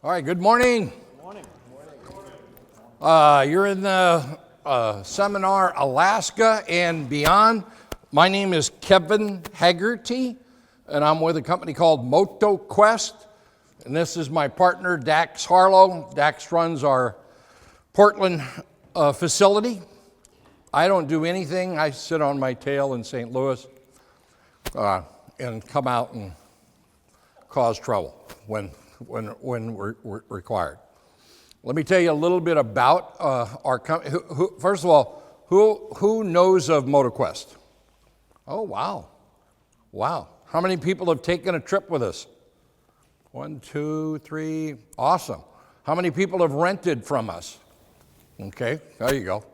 All right, good morning. Good morning. You're in the seminar Alaska and beyond. My name is Kevin Hagerty, and I'm with a company called MotoQuest. And this is my partner, Dax Harlow. Dax runs our Portland facility. I don't do anything. I sit on my tail in St. Louis and come out and cause trouble when we're required. Let me tell you a little bit about our company. First of all, who knows of MotoQuest? Oh, wow. Wow. How many people have taken a trip with us? 1, 2, 3. Awesome. How many people have rented from us? Okay, there you go.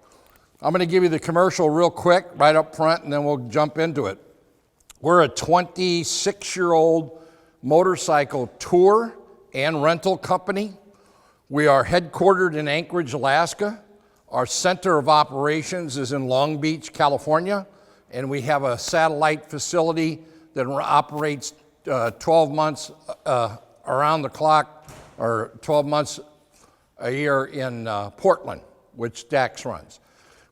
I'm going to give you the commercial real quick right up front, and then we'll jump into it. We're a 26-year-old motorcycle tour and rental company. We are headquartered in Anchorage, Alaska. Our center of operations is in Long Beach, California, and we have a satellite facility that operates 12 months around the clock, or 12 months a year in Portland, which Dax runs.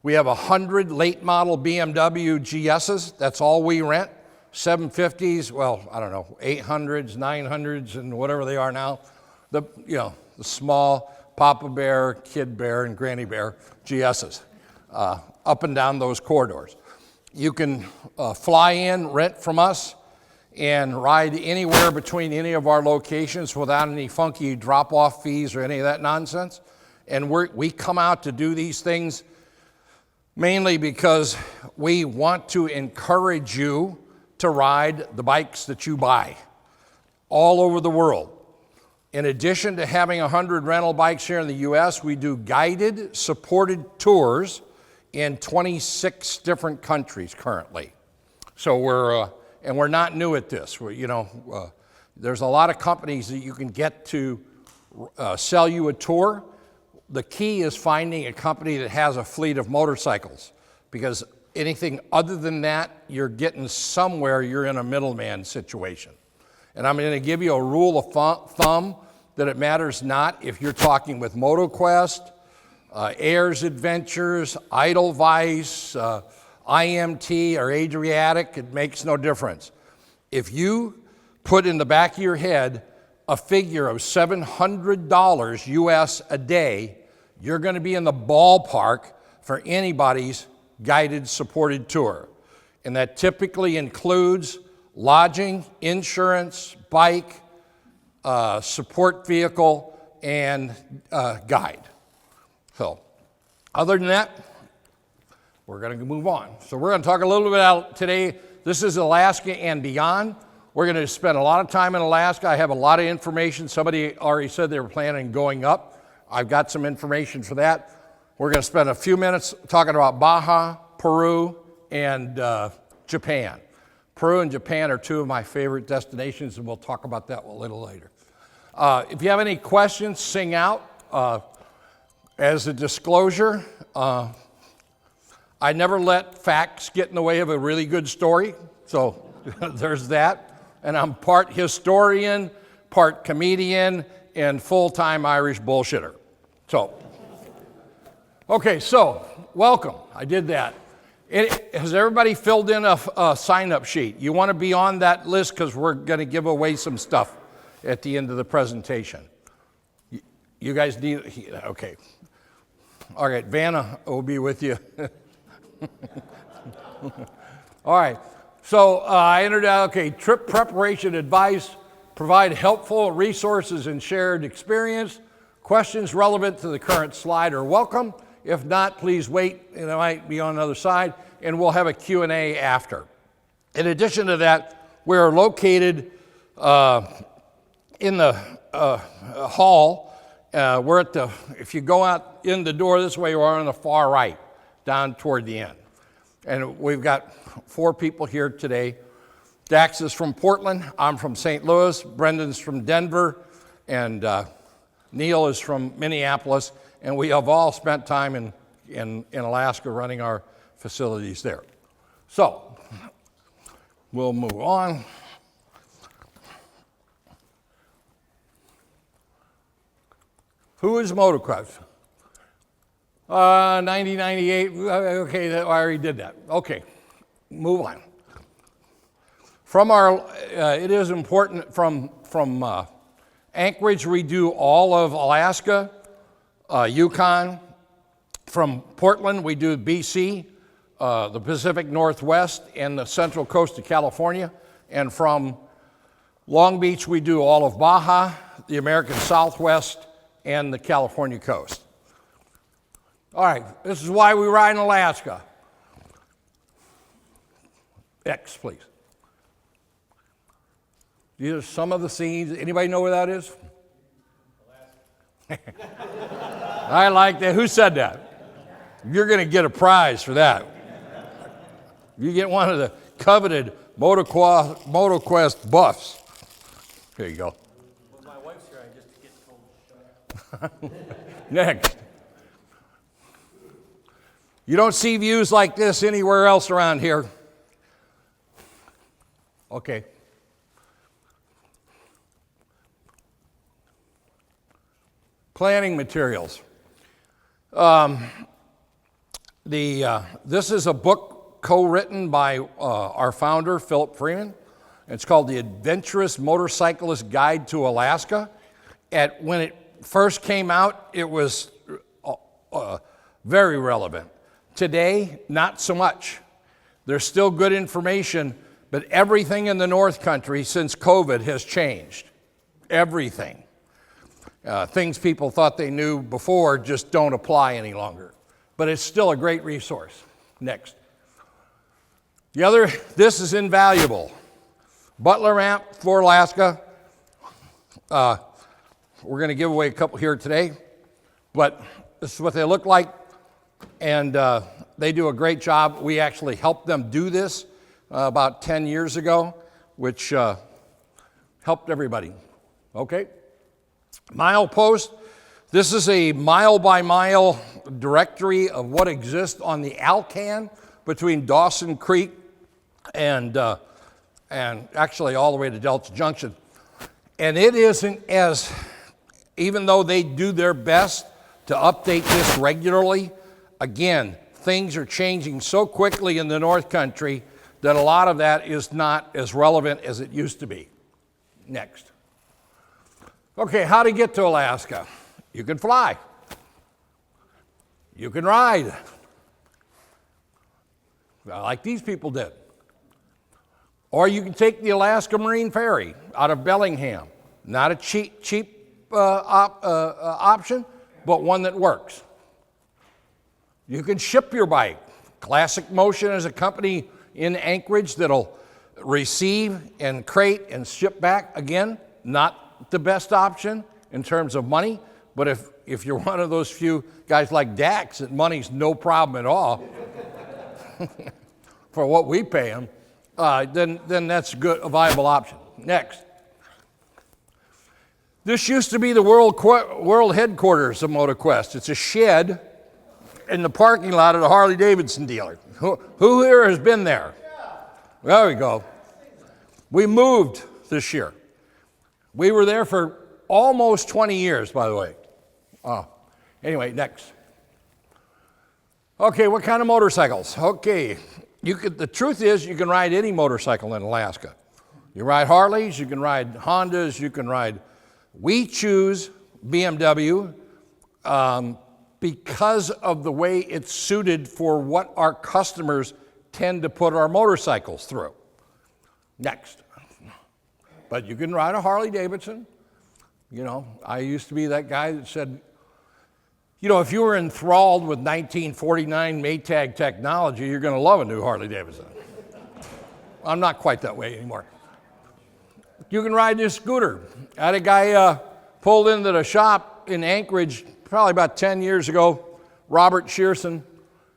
We have 100 late model BMW GSs. That's all we rent. 750s, well, I don't know, 800s, 900s, and whatever they are now. The small Papa Bear, Kid Bear, and Granny Bear GSs up and down those corridors. You can fly in, rent from us, and ride anywhere between any of our locations without any funky drop-off fees or any of that nonsense. And we come out to do these things mainly because we want to encourage you to ride the bikes that you buy all over the world. In addition to having 100 rental bikes here in the U.S., we do guided, supported tours in 26 different countries currently. So we're not new at this. There's a lot of companies that you can get to sell you a tour. The key is finding a company that has a fleet of motorcycles, because anything other than that, you're getting somewhere, you're in a middleman situation. And I'm going to give you a rule of thumb that it matters not if you're talking with MotoQuest, Ayers Adventures, Edelweiss, IMT, or Adriatic. It makes no difference. If you put in the back of your head a figure of $700 US a day, you're going to be in the ballpark for anybody's guided supported tour. And that typically includes lodging, insurance, bike, support vehicle, and guide. So other than that, we're going to move on. So we're going to talk a little bit about today. This is Alaska and beyond. We're going to spend a lot of time in Alaska. I have a lot of information. Somebody already said they were planning on going up. I've got some information for that. We're going to spend a few minutes talking about Baja, Peru, and Japan. Peru and Japan are two of my favorite destinations, and we'll talk about that a little later. If you have any questions, sing out. As a disclosure, I never let facts get in the way of a really good story, so there's that. And I'm part historian, part comedian, and full-time Irish bullshitter. So, welcome. I did that. Has everybody filled in a sign-up sheet? You want to be on that list because we're going to give away some stuff at the end of the presentation. You guys need, okay. All right, Vanna will be with you. All right, so I entered out, trip preparation advice, provide helpful resources and shared experience. Questions relevant to the current slide are welcome. If not, please wait, and it might be on the other side, and we'll have a Q&A after. In addition to that, we're located in the hall. We're at if you go out in the door this way, we're on the far right, down toward the end. And we've got 4 people here today. Dax is from Portland, I'm from St. Louis, Brendan's from Denver, and Neil is from Minneapolis, and we have all spent time in Alaska running our facilities there. So, we'll move on. Who is MotoQuest? 1998, okay, I already did that. Okay, move on. From our, it is important from Anchorage, we do all of Alaska, Yukon. From Portland, we do BC, the Pacific Northwest, and the central coast of California. And from Long Beach, we do all of Baja, the American Southwest, and the California coast. All right, this is why we ride in Alaska. X, please. These are some of the scenes. Anybody know where that is? I like that. Who said that? You're going to get a prize for that. You get one of the coveted MotoQuest buffs. Here you go. Well, my wife's here. I just get told to shut up. Next. You don't see views like this anywhere else around here. Okay. Planning materials. This is a book co-written by our founder, Philip Freeman. It's called The Adventurous Motorcyclist Guide to Alaska. When it first came out, it was very relevant. Today, not so much. There's still good information, but everything in the North Country since COVID has changed. Everything. Things people thought they knew before just don't apply any longer. But it's still a great resource. Next. This is invaluable. Butler ramp for Alaska. We're going to give away a couple here today, but this is what they look like, and they do a great job. We actually helped them do this about 10 years ago, which helped everybody. Okay? Milepost. This is a mile-by-mile directory of what exists on the Alcan between Dawson Creek and actually all the way to Delta Junction. And it isn't even though they do their best to update this regularly, again, things are changing so quickly in the North Country that a lot of that is not as relevant as it used to be. Next. Okay, how to get to Alaska. You can fly. You can ride. Like these people did. Or you can take the Alaska Marine Ferry out of Bellingham. Not a cheap option, but one that works. You can ship your bike. Classic Motion is a company in Anchorage that'll receive and crate and ship back. Again, not the best option in terms of money, but if you're one of those few guys like Dax that money's no problem at all for what we pay them, then that's a viable option. Next. This used to be the world headquarters of MotoQuest. It's a shed in the parking lot of the Harley-Davidson dealer. Who here has been there? There we go. We moved this year. We were there for almost 20 years, by the way. Anyway, next. Okay, what kind of motorcycles? Okay, the truth is you can ride any motorcycle in Alaska. You ride Harleys, you can ride Hondas, you can ride. We choose BMW because of the way it's suited for what our customers tend to put our motorcycles through. Next. But you can ride a Harley-Davidson. You know, I used to be that guy that said, you know, if you were enthralled with 1949 Maytag technology, you're going to love a new Harley-Davidson. I'm not quite that way anymore. You can ride this scooter. I had a guy pulled into the shop in Anchorage probably about 10 years ago, Robert Shearson,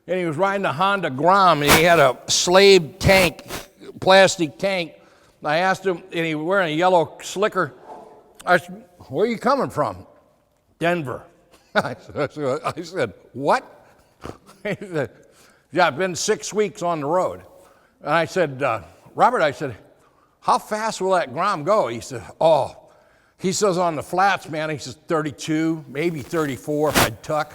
and he was riding a Honda Grom, and he had a Slave tank, plastic tank. I asked him, and he was wearing a yellow slicker. I said, where are you coming from? Denver. I said, what? He said, yeah, I've been 6 weeks on the road. And I said, Robert, I said, how fast will that Grom go? He said, He says on the flats, man, he says 32, maybe 34 if I'd tuck.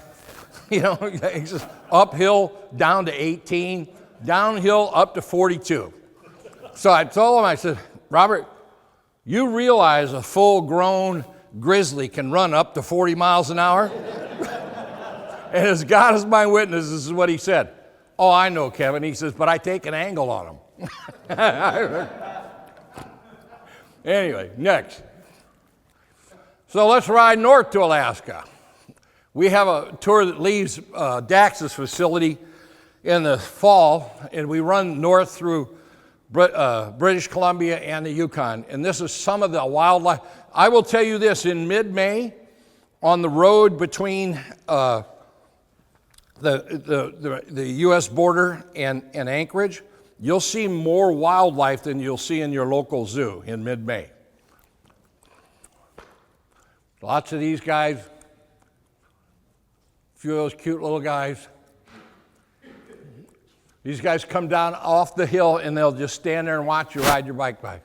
He says uphill down to 18, downhill up to 42. So I told him, I said, Robert, you realize a full-grown grizzly can run up to 40 miles an hour? And as God is my witness, this is what he said. Oh, I know, Kevin. He says, but I take an angle on him. Anyway, next. So let's ride north to Alaska. We have a tour that leaves Dax's facility in the fall, and we run north through British Columbia and the Yukon. And this is some of the wildlife. I will tell you this, in mid-May, on the road between the U.S. border and Anchorage, you'll see more wildlife than you'll see in your local zoo in mid-May. Lots of these guys, a few of those cute little guys. These guys come down off the hill and they'll just stand there and watch you ride your bike by.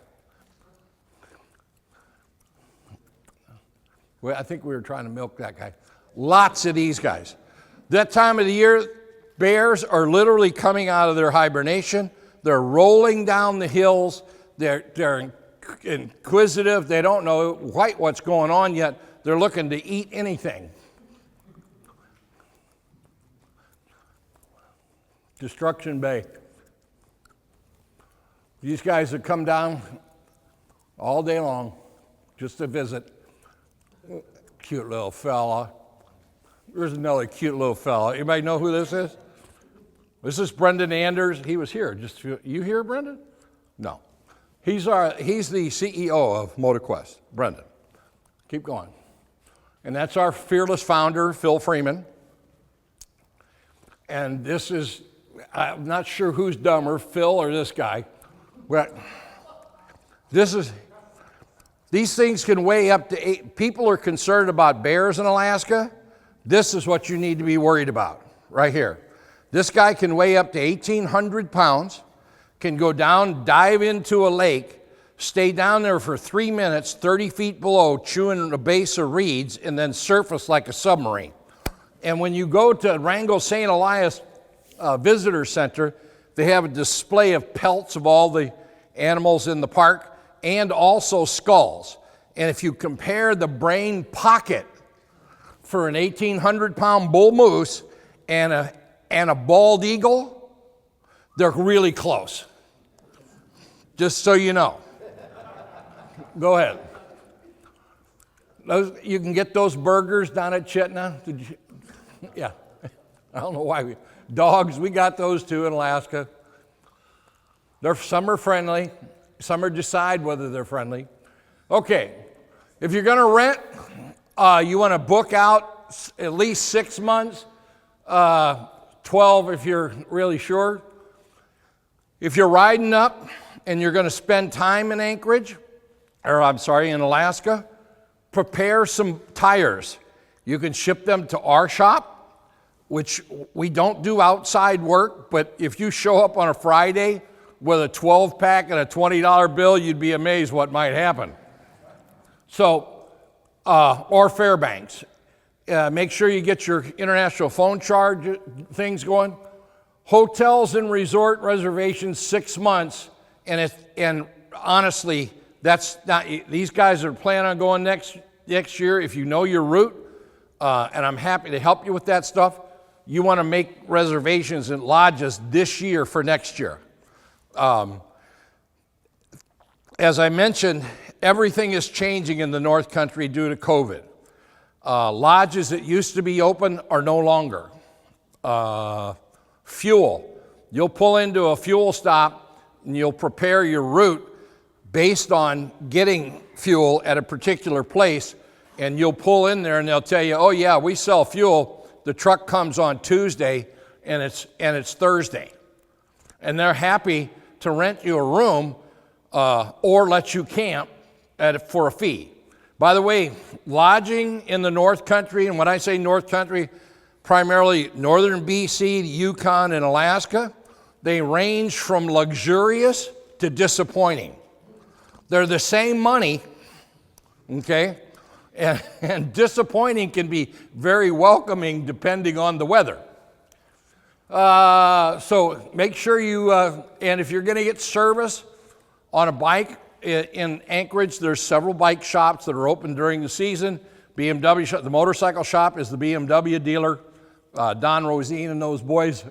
Well, I think we were trying to milk that guy. Lots of these guys. That time of the year, bears are literally coming out of their hibernation. They're rolling down the hills. They're inquisitive. They don't know quite what's going on yet. They're looking to eat anything. Destruction Bay. These guys have come down all day long just to visit. Cute little fella. There's another cute little fella. Anybody know who this is? This is Brendan Anders. He was here. You here, Brendan? No. He's the CEO of MotoQuest, Brendan. Keep going. And that's our fearless founder, Phil Freeman. And this is, I'm not sure who's dumber, Phil or this guy. But these things can weigh up to 8. People are concerned about bears in Alaska. This is what you need to be worried about right here. This guy can weigh up to 1,800 pounds, can go down, dive into a lake, stay down there for 3 minutes, 30 feet below, chewing a base of reeds, and then surface like a submarine. And when you go to Wrangell St. Elias Visitor Center, they have a display of pelts of all the animals in the park and also skulls. And if you compare the brain pocket for an 1,800-pound bull moose and a bald eagle, they're really close. Just so you know. Go ahead. You can get those burgers down at Chitina. Yeah. I don't know why. Dogs, we got those too in Alaska. Some are friendly. Some are decide whether they're friendly. Okay. If you're going to rent, you want to book out at least 6 months, 12 if you're really sure. If you're riding up and you're going to spend time in in Alaska, prepare some tires. You can ship them to our shop, which we don't do outside work, but if you show up on a Friday with a 12-pack and a $20 bill, you'd be amazed what might happen. So, or Fairbanks. Make sure you get your international phone charge things going. Hotels and resort reservations 6 months, and honestly, that's not. These guys are planning on going next year. If you know your route, and I'm happy to help you with that stuff, you want to make reservations in lodges this year for next year. As I mentioned, everything is changing in the North Country due to COVID. Lodges that used to be open are no longer. Fuel. You'll pull into a fuel stop and you'll prepare your route based on getting fuel at a particular place, and you'll pull in there and they'll tell you, oh yeah, we sell fuel. The truck comes on Tuesday and it's Thursday. And they're happy to rent you a room or let you camp for a fee. By the way, lodging in the North Country, and when I say North Country, primarily northern BC, the Yukon, and Alaska, they range from luxurious to disappointing. They're the same money, okay? And disappointing can be very welcoming depending on the weather. So make sure you, and if you're going to get service on a bike in Anchorage, there's several bike shops that are open during the season. BMW shop, the motorcycle shop is the BMW dealer. Don Rosine and those boys,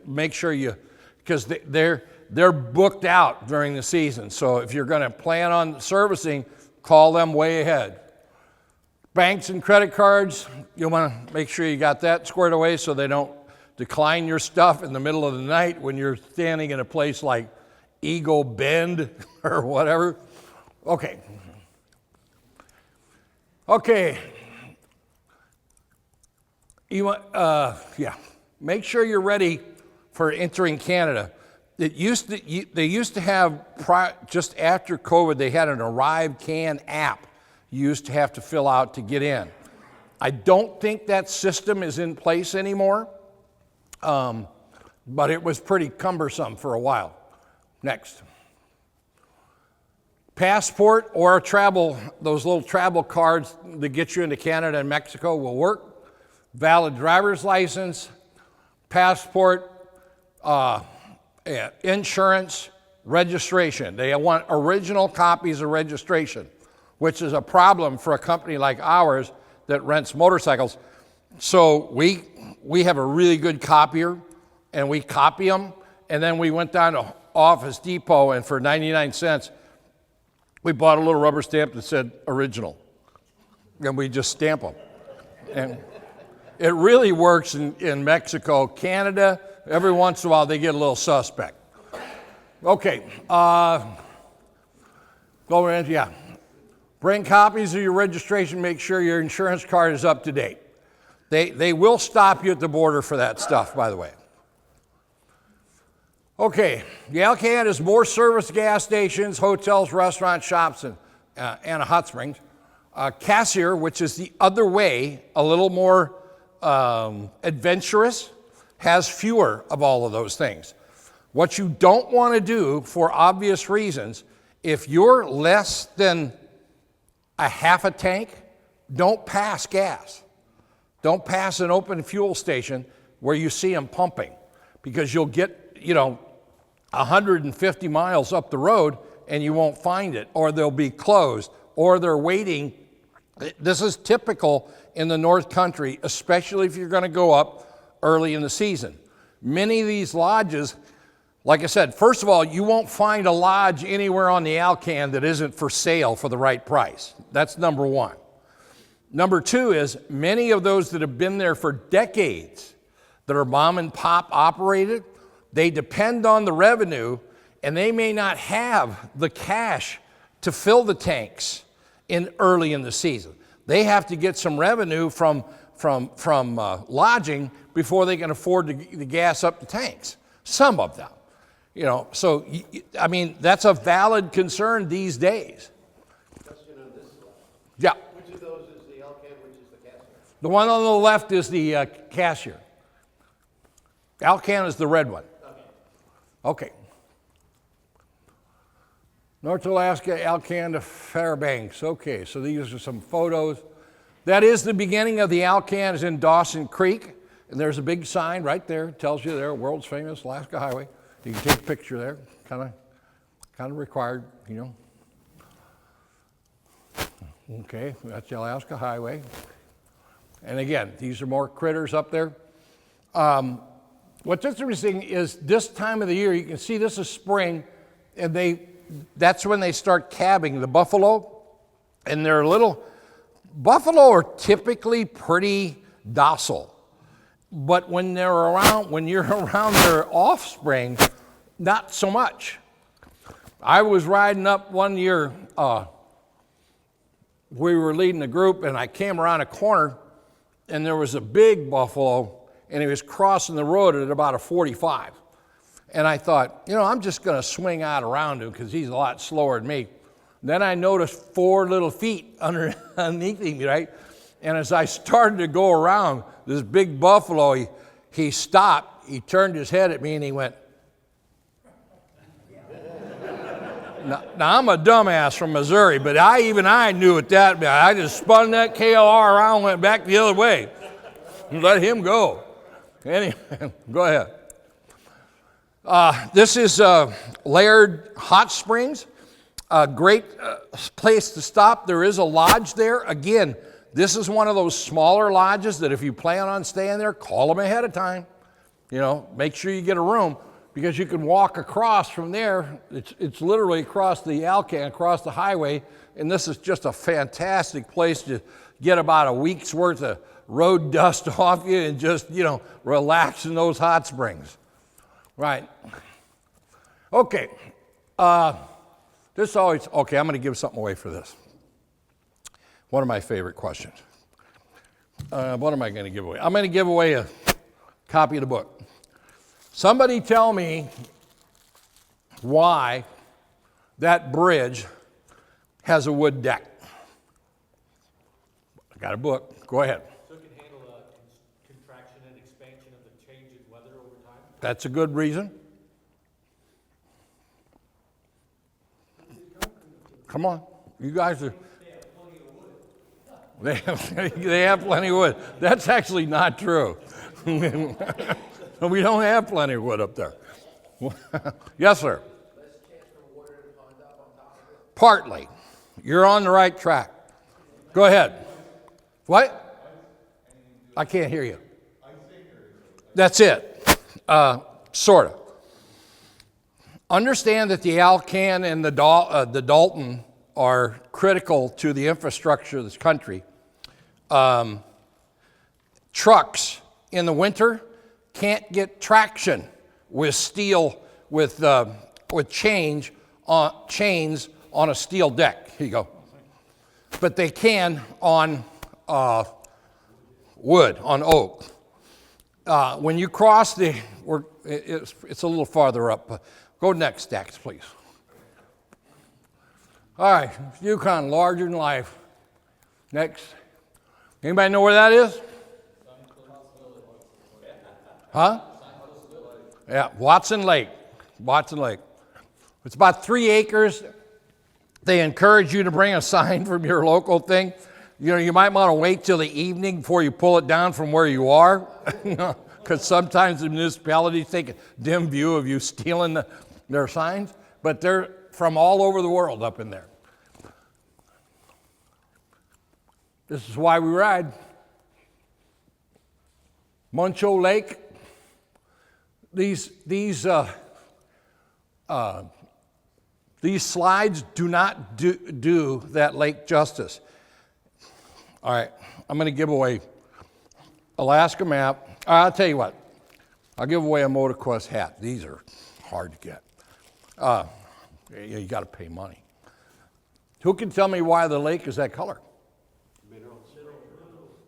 make sure you, because they're booked out during the season. So if you're going to plan on servicing, call them way ahead. Banks and credit cards, you'll want to make sure you got that squared away so they don't decline your stuff in the middle of the night when you're standing in a place like Eagle Bend or whatever. Okay. You want, make sure you're ready for entering Canada. They used to have, just after COVID, they had an Arrive Can app you used to have to fill out to get in. I don't think that system is in place anymore, but it was pretty cumbersome for a while. Next. Passport or those little travel cards that get you into Canada and Mexico will work. Valid driver's license, passport, insurance, registration. They want original copies of registration, which is a problem for a company like ours that rents motorcycles. So we have a really good copier, and we copy them, and then we went down to Office Depot, and for 99 cents, we bought a little rubber stamp that said original, and we just stamp them. And it really works in Mexico. Canada, every once in a while, they get a little suspect. Okay, bring copies of your registration, make sure your insurance card is up to date. They will stop you at the border for that stuff, by the way. Okay, the Alcan has more service gas stations, hotels, restaurants, shops, and a hot springs. Cassier, which is the other way, a little more adventurous, has fewer of all of those things. What you don't want to do, for obvious reasons, if you're less than a half a tank, don't pass gas. Don't pass an open fuel station where you see them pumping, because you'll get, 150 miles up the road and you won't find it, or they'll be closed, or they're waiting. This is typical in the North Country, especially if you're going to go up early in the season. Many of these lodges, like I said, first of all, you won't find a lodge anywhere on the Alcan that isn't for sale for the right price. That's number one. Number two is many of those that have been there for decades, that are mom and pop operated, they depend on the revenue, and they may not have the cash to fill the tanks early in the season. They have to get some revenue from lodging before they can afford to gas up the tanks. Some of them, So I mean, that's a valid concern these days. Question on this one. Yeah. Which of those is the Alcan, which is the Cassier? The one on the left is the Cassier. Alcan is the red one. Okay. North Alaska, Alcan to Fairbanks. Okay, so these are some photos. That is the beginning of the Alcan, is in Dawson Creek. And there's a big sign right there, it tells you there, world's famous Alaska Highway. You can take a picture there, kind of required, Okay, that's the Alaska Highway. And again, these are more critters up there. What's interesting is this time of the year, you can see this is spring, and that's when they start cabbing the buffalo. And buffalo are typically pretty docile. But when you're around their offspring, not so much. I was riding up one year, we were leading a group, and I came around a corner, and there was a big buffalo, and he was crossing the road at about a 45. And I thought, I'm just going to swing out around him because he's a lot slower than me. Then I noticed 4 little feet underneath him, right? And as I started to go around, this big buffalo, he stopped, he turned his head at me, and he went. Now I'm a dumbass from Missouri, but even I knew it that bad. I just spun that KLR around and went back the other way. Let him go. Anyway, go ahead. This is Laird Hot Springs. A great place to stop. There is a lodge there. Again, this is one of those smaller lodges that if you plan on staying there, call them ahead of time. You know, make sure you get a room because you can walk across from there. It's literally across the Alcan, across the highway, and this is just a fantastic place to get about a week's worth of road dust off you and just, you know, relax in those hot springs. Right. Okay. Okay, I'm going to give something away for this. One of my favorite questions. What am I going to give away? I'm going to give away a copy of the book. Somebody tell me why that bridge has a wood deck. I got a book. Go ahead. So it can handle the contraction and expansion of the change in weather over time? That's a good reason. Come on. You guys are... They have plenty of wood. That's actually not true. We don't have plenty of wood up there. Yes, sir. Partly. You're on the right track. Go ahead. What? I can't hear you. That's it. Sort of. Understand that the Alcan and the Dalton are critical to the infrastructure of this country. Trucks in the winter can't get traction with steel, with chains on a steel deck. Here you go. But they can on wood, on oak. When you cross it's a little farther up. Go next, Dax, please. All right, Yukon, larger than life. Next. Anybody know where that is? Huh? Yeah, Watson Lake. Watson Lake. It's about 3 acres. They encourage you to bring a sign from your local thing. You know, you might want to wait till the evening before you pull it down from where you are, because sometimes the municipalities take a dim view of you stealing their signs, but they're from all over the world up in there. This is why we ride. Muncho Lake. These slides do not do that lake justice. All right, I'm going to give away Alaska map. I'll tell you what. I'll give away a MotoQuest hat. These are hard to get. You got to pay money. Who can tell me why the lake is that color?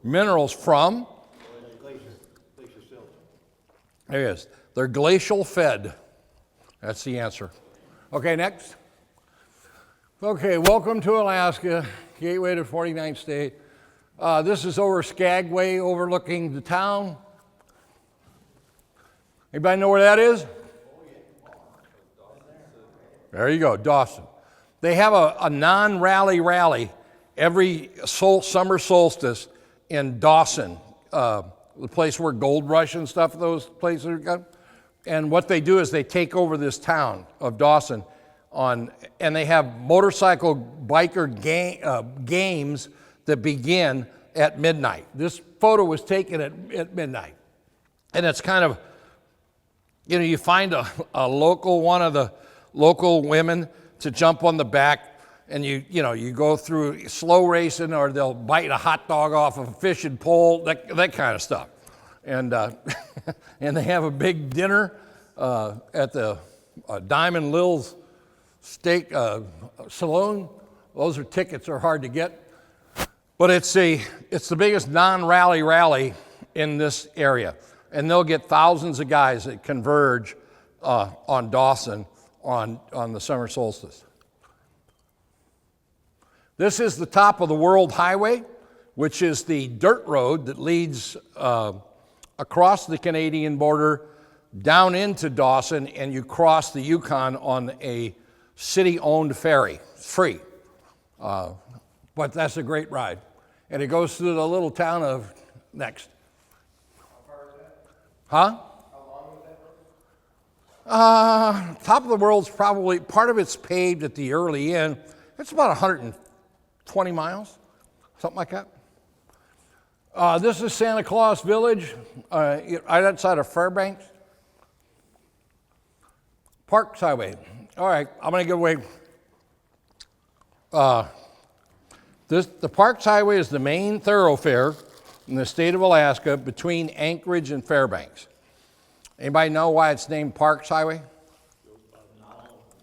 Minerals from? Glacier silt. There it is. They're glacial fed. That's the answer. Okay, next. Okay, welcome to Alaska, gateway to 49th state. This is over Skagway, overlooking the town. Anybody know where that is? There you go, Dawson. They have a non-rally rally every summer solstice in Dawson, the place where Gold Rush and stuff, those places are got. And what they do is they take over this town of Dawson and they have motorcycle biker games that begin at midnight. This photo was taken at midnight. And it's kind of, you know, you find one of the local women to jump on the back, and you go through slow racing, or they'll bite a hot dog off of a fishing pole, that kind of stuff. And and they have a big dinner at the Diamond Lil's Steak Saloon. Those tickets are hard to get, but it's the biggest non-rally rally in this area, and they'll get thousands of guys that converge on Dawson on the summer solstice. This is the top of the World Highway, which is the dirt road that leads across the Canadian border down into Dawson, and you cross the Yukon on a city-owned ferry. It's free. But that's a great ride. And it goes through the little town of next. How far is that? Huh? How long is that? Top of the world's probably, part of it's paved at the early end. It's about 120 miles, something like that. This is Santa Claus Village, right outside of Fairbanks. Parks Highway. All right, I'm going to give away. The Parks Highway is the main thoroughfare in the state of Alaska between Anchorage and Fairbanks. Anybody know why it's named Parks Highway?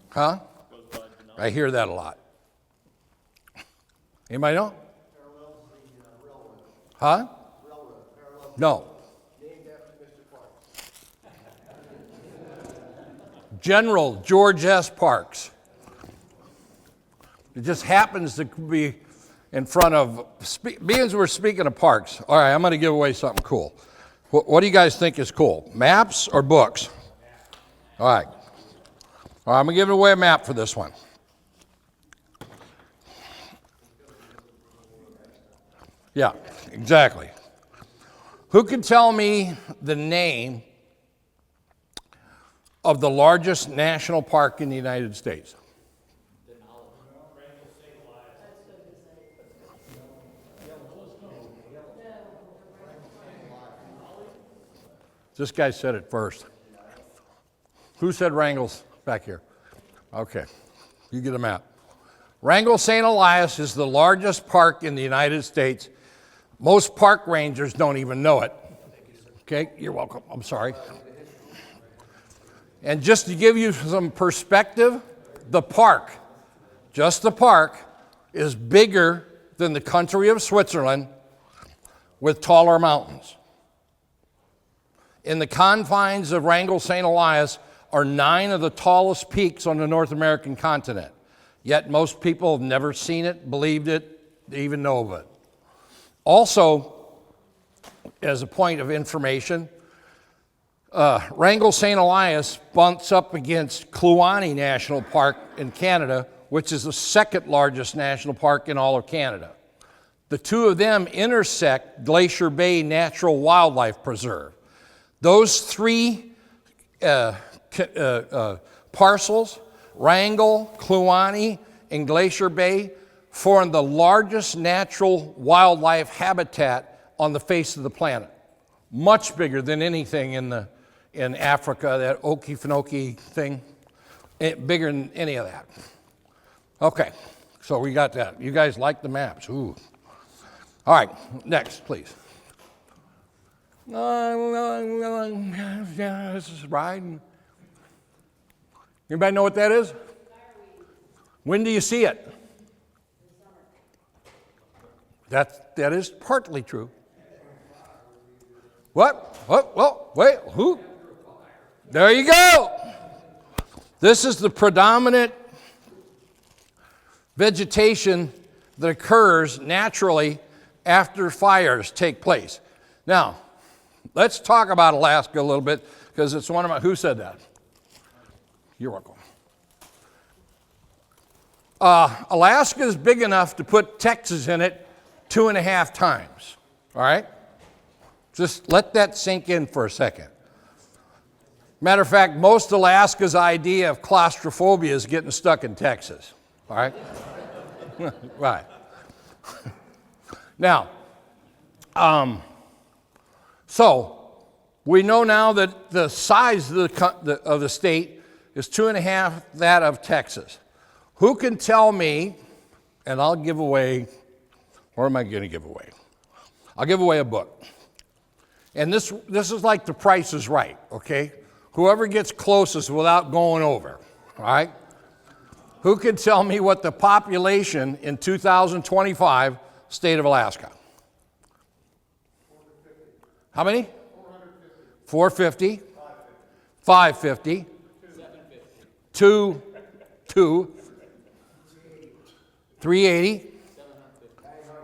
Huh? I hear that a lot. Anybody know? Huh? No. General George S. Parks. It just happens to be in front of, being we're speaking of parks, all right, I'm going to give away something cool. What do you guys think is cool? Maps or books? All right. All right, I'm going to give away a map for this one. Yeah, exactly. Who can tell me the name of the largest national park in the United States? This guy said it first. Who said Wrangell's back here? Okay, you get a map. Wrangell St. Elias is the largest park in the United States. Most park rangers don't even know it. Okay, you're welcome. I'm sorry. And just to give you some perspective, the park, just the park, is bigger than the country of Switzerland with taller mountains. In the confines of Wrangell St. Elias are 9 of the tallest peaks on the North American continent. Yet most people have never seen it, believed it, they even know of it. Also, as a point of information, Wrangell St. Elias bumps up against Kluane National Park in Canada, which is the second largest national park in all of Canada. The two of them intersect Glacier Bay Natural Wildlife Preserve. Those three parcels, Wrangell, Kluane, and Glacier Bay, form the largest natural wildlife habitat on the face of the planet. Much bigger than anything in Africa, that Okefenokee thing, bigger than any of that. Okay, so we got that. You guys like the maps? Ooh. All right, next, please. This is riding. Anybody know what that is? When do you see it? That is partly true. What? Well, wait, who? There you go. This is the predominant vegetation that occurs naturally after fires take place. Now, let's talk about Alaska a little bit, because it's one of my, who said that? You're welcome. Alaska is big enough to put Texas in it 2.5 times, all right? Just let that sink in for a second. Matter of fact, most Alaska's idea of claustrophobia is getting stuck in Texas, all right? Right. Now, so we know now that the size of the state is 2.5 that of Texas. Who can tell me, and I'll give away, what am I going to give away? I'll give away a book. And this is like The Price is Right, okay? Whoever gets closest without going over, all right? Who can tell me what the population in 2025 state of Alaska? 450. How many? 450. 450. 550. 750. 2. 380.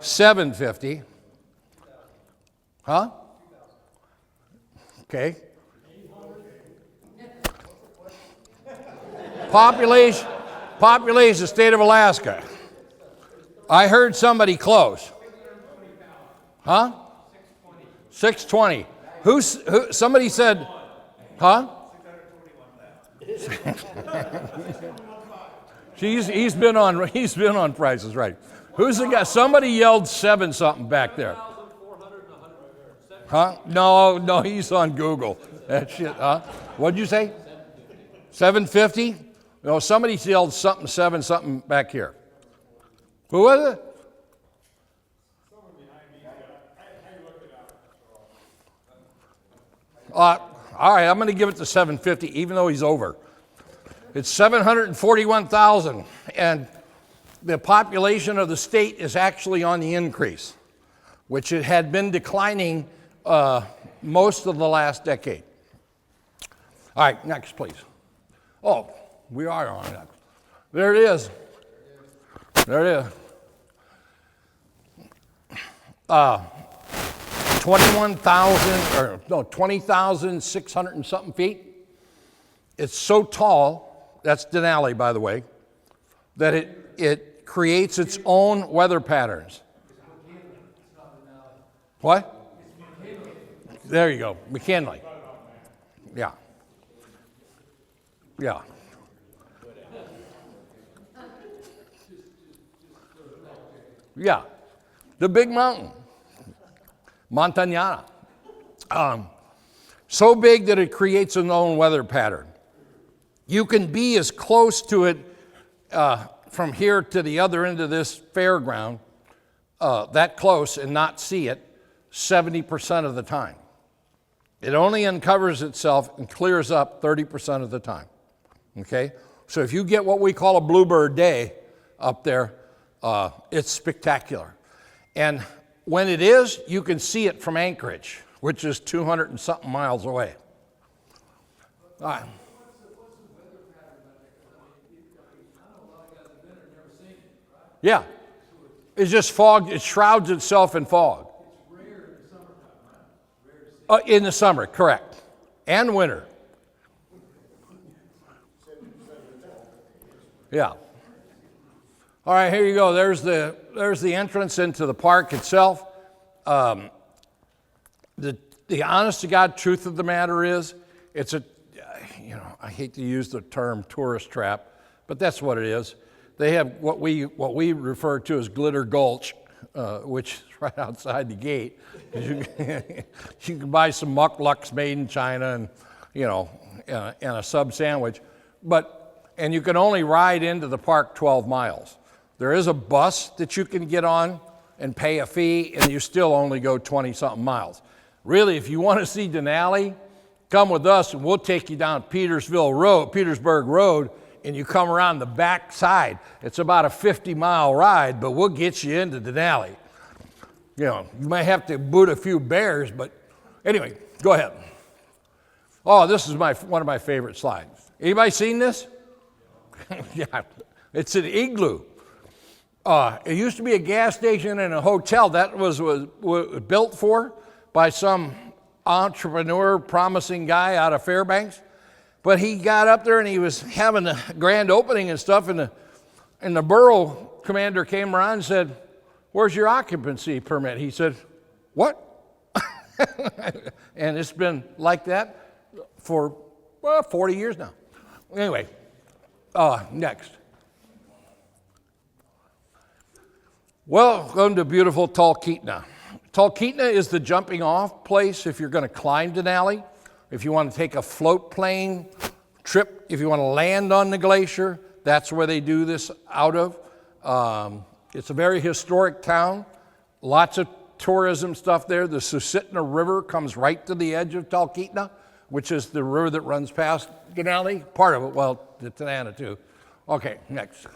750. Huh? Okay. Population, state of Alaska. I heard somebody close. Huh? 620. Somebody said, huh? he's been on Prices Right. Who's the guy? Somebody yelled 7 something back there. Huh? No, he's on Google. That shit, huh? What'd you say? 750? No, somebody yelled something 7 something back here. Who was it? All right, I'm going to give it to 750, even though he's over. It's 741,000, and the population of the state is actually on the increase, which it had been declining most of the last decade. All right, next, please. Oh, we are on that. There it is. There it is. 20,600 and something feet. It's so tall, that's Denali, by the way, that it creates its own weather patterns. What? There you go, McKinley. Yeah. Yeah. Yeah. The big mountain. Montagnana. So big that it creates its own weather pattern. You can be as close to it from here to the other end of this fairground, that close, and not see it 70% of the time. It only uncovers itself and clears up 30% of the time. Okay? So if you get what we call a bluebird day up there, it's spectacular. And when it is, you can see it from Anchorage, which is 200 and something miles away. All right. Yeah. It's just fog. It shrouds itself in fog. It's rare in the summertime, right? Rare to see. In the summer, correct. And winter. Yeah. All right, here you go. There's the entrance into the park itself. The honest to God truth of the matter is, it's a, I hate to use the term tourist trap, but that's what it is. They have what we refer to as Glitter Gulch, which is right outside the gate. You can buy some mucklucks made in China and a sub sandwich, and you can only ride into the park 12 miles. There is a bus that you can get on and pay a fee, and you still only go 20-something miles. Really, if you want to see Denali, come with us, and we'll take you down Petersburg Road, and you come around the back side. It's about a 50-mile ride, but we'll get you into Denali. You might have to boot a few bears, but anyway, go ahead. Oh, this is one of my favorite slides. Anybody seen this? Yeah, it's an igloo. It used to be a gas station and a hotel. That was built for by some entrepreneur, promising guy out of Fairbanks. But he got up there and he was having a grand opening and stuff, and the borough commander came around and said, "Where's your occupancy permit?" He said, "What?" And it's been like that for 40 years now. Anyway, next. Welcome to beautiful Talkeetna. Talkeetna is the jumping off place if you're going to climb Denali, if you want to take a float plane trip, if you want to land on the glacier, that's where they do this out of. It's a very historic town, lots of tourism stuff there. The Susitna River comes right to the edge of Talkeetna, which is the river that runs past Denali, part of it, the Tanana too. Okay, next.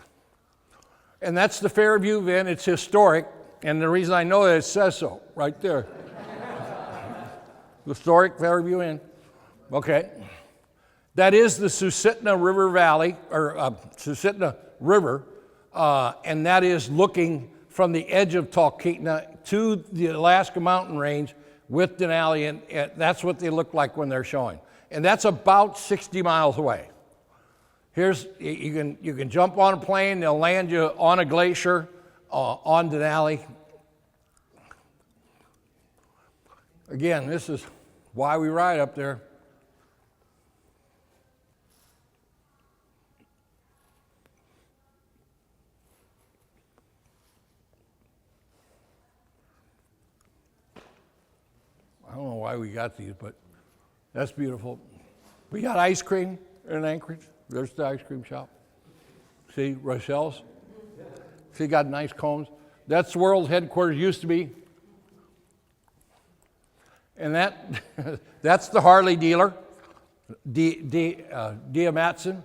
And that's the Fairview Inn. It's historic, and the reason I know that it says so right there. Historic Fairview Inn. Okay. That is the Susitna River Valley, or Susitna River, and that is looking from the edge of Talkeetna to the Alaska mountain range with Denali, and that's what they look like when they're showing. And that's about 60 miles away. you can jump on a plane, they'll land you on a glacier, on Denali. Again, this is why we ride up there. I don't know why we got these, but that's beautiful. We got ice cream in Anchorage. There's the ice cream shop. See, Rochelle's. She got nice cones. That's the world headquarters used to be. And that's the Harley dealer, Dia Matson.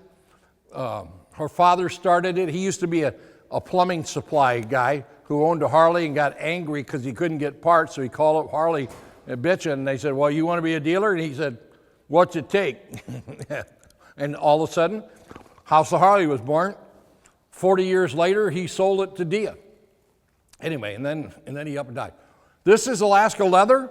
Her father started it. He used to be a plumbing supply guy who owned a Harley and got angry because he couldn't get parts, so he called up Harley and bitching. And they said, well, you want to be a dealer? And he said, what's it take? And all of a sudden, House of Harley was born. 40 years later, he sold it to Dia. Anyway, and then he up and died. This is Alaska leather.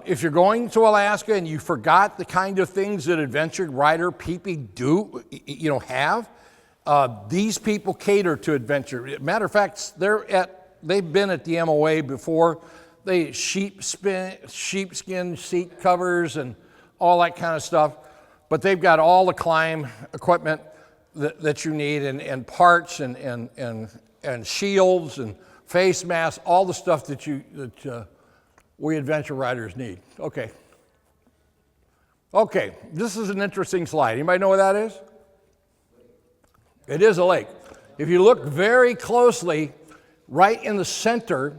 If you're going to Alaska and you forgot the kind of things that adventure rider people do, have, these people cater to adventure. Matter of fact, they've been at the MOA before. They sheepskin seat covers and all that kind of stuff. But they've got all the climb equipment that you need and parts and shields and face masks, all the stuff that we adventure riders need. Okay, this is an interesting slide. Anybody know what that is? It is a lake. If you look very closely, right in the center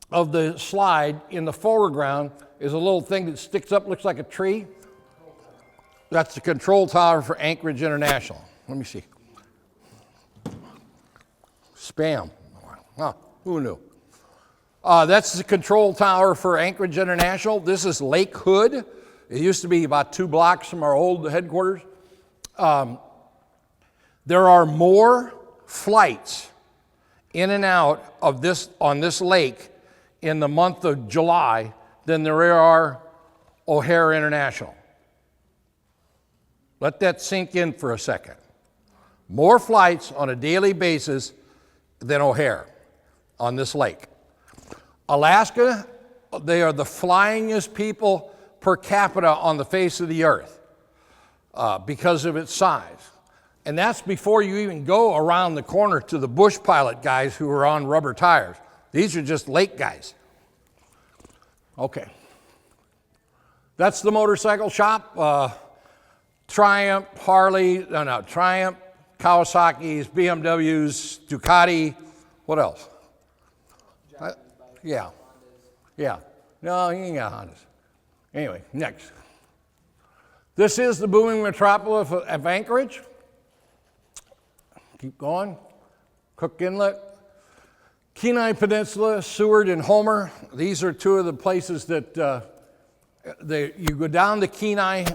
of the slide, in the foreground, is a little thing that sticks up, looks like a tree. That's the control tower for Anchorage International. Let me see. Spam. Huh, who knew? That's the control tower for Anchorage International. This is Lake Hood. It used to be about 2 blocks from our old headquarters. There are more flights in and out of on this lake in the month of July than there are O'Hare International. Let that sink in for a second. More flights on a daily basis than O'Hare on this lake. Alaska, they are the flyingest people per capita on the face of the earth because of its size. And that's before you even go around the corner to the bush pilot guys who are on rubber tires. These are just lake guys. Okay. That's the motorcycle shop. Triumph, Triumph, Kawasaki's, BMWs, Ducati, what else? Yeah. No, he ain't got Hondas. Anyway, next. This is the booming metropolis of Anchorage. Keep going. Cook Inlet, Kenai Peninsula, Seward, and Homer. These are 2 of the places that you go down the Kenai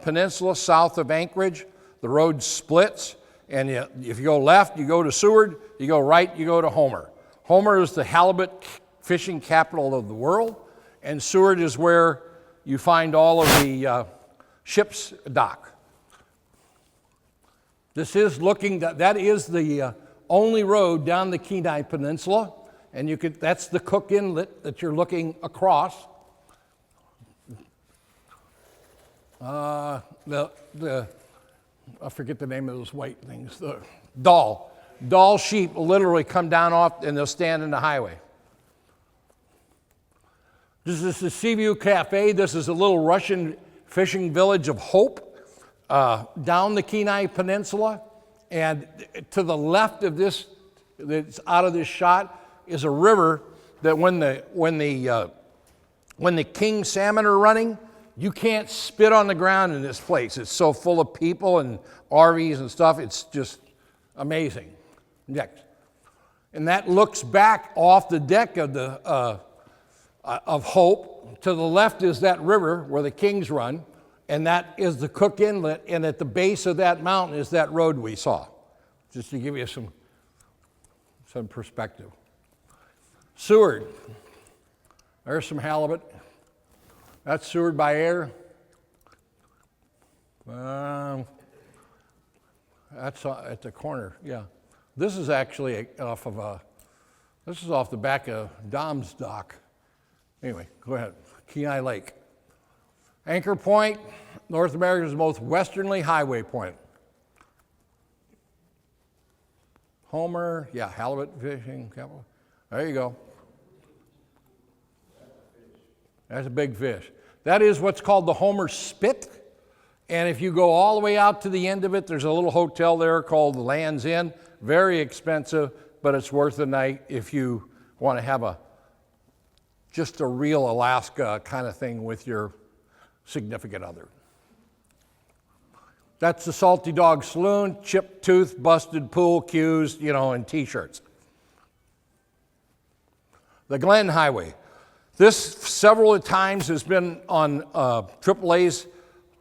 Peninsula south of Anchorage. The road splits, and if you go left, you go to Seward. You go right, you go to Homer. Homer is the halibut fishing capital of the world, and Seward is where you find all of the ships dock. This is that is the only road down the Kenai Peninsula, and that's the Cook Inlet that you're looking across. I forget the name of those white things. The Dall sheep will literally come down off and they'll stand in the highway. This is the Seaview Cafe. This is a little Russian fishing village of Hope down the Kenai Peninsula. And to the left of this, that's out of this shot, is a river that when the king salmon are running, you can't spit on the ground in this place. It's so full of people and RVs and stuff. It's just amazing. Next. And that looks back off the deck of Hope. To the left is that river where the Kings run, and that is the Cook Inlet, and at the base of that mountain is that road we saw, just to give you some perspective. Seward. There's some halibut. That's Seward by air. That's at the corner, yeah. This is actually off of this is off the back of Dom's dock. Anyway, go ahead. Kenai Lake. Anchor Point, North America's most westerly highway point. Homer, yeah, halibut fishing, capital. There you go. That's a big fish. That is what's called the Homer Spit. And if you go all the way out to the end of it, there's a little hotel there called the Land's Inn. Very expensive, but it's worth the night if you want to have just a real Alaska kind of thing with your significant other. That's the Salty Dog Saloon, chipped tooth, busted pool cues, and T-shirts. The Glen Highway. This several times has been on AAA's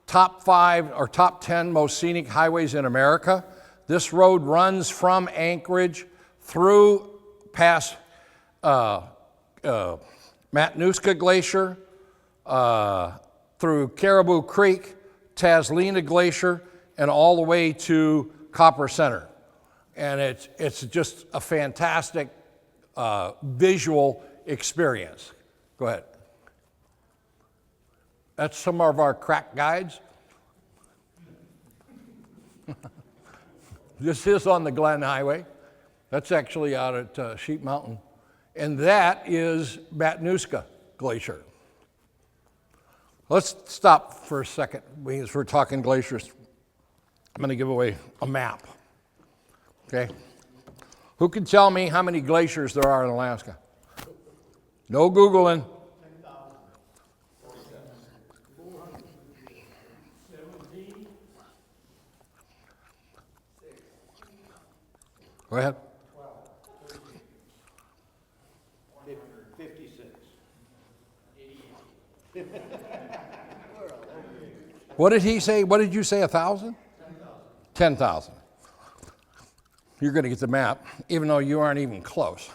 top 5 or top 10 most scenic highways in America. This road runs from Anchorage through past Matanuska Glacier, through Caribou Creek, Taslina Glacier, and all the way to Copper Center. And it's just a fantastic visual experience. Go ahead. That's some of our crack guides. This is on the Glen Highway. That's actually out at Sheep Mountain. And that is Matanuska Glacier. Let's stop for a second because we're talking glaciers. I'm going to give away a map. Okay? Who can tell me how many glaciers there are in Alaska? No Googling. 17. Go ahead. 56. What did he say? What did you say, 1,000? 10,000. You're going to get the map, even though you aren't even close.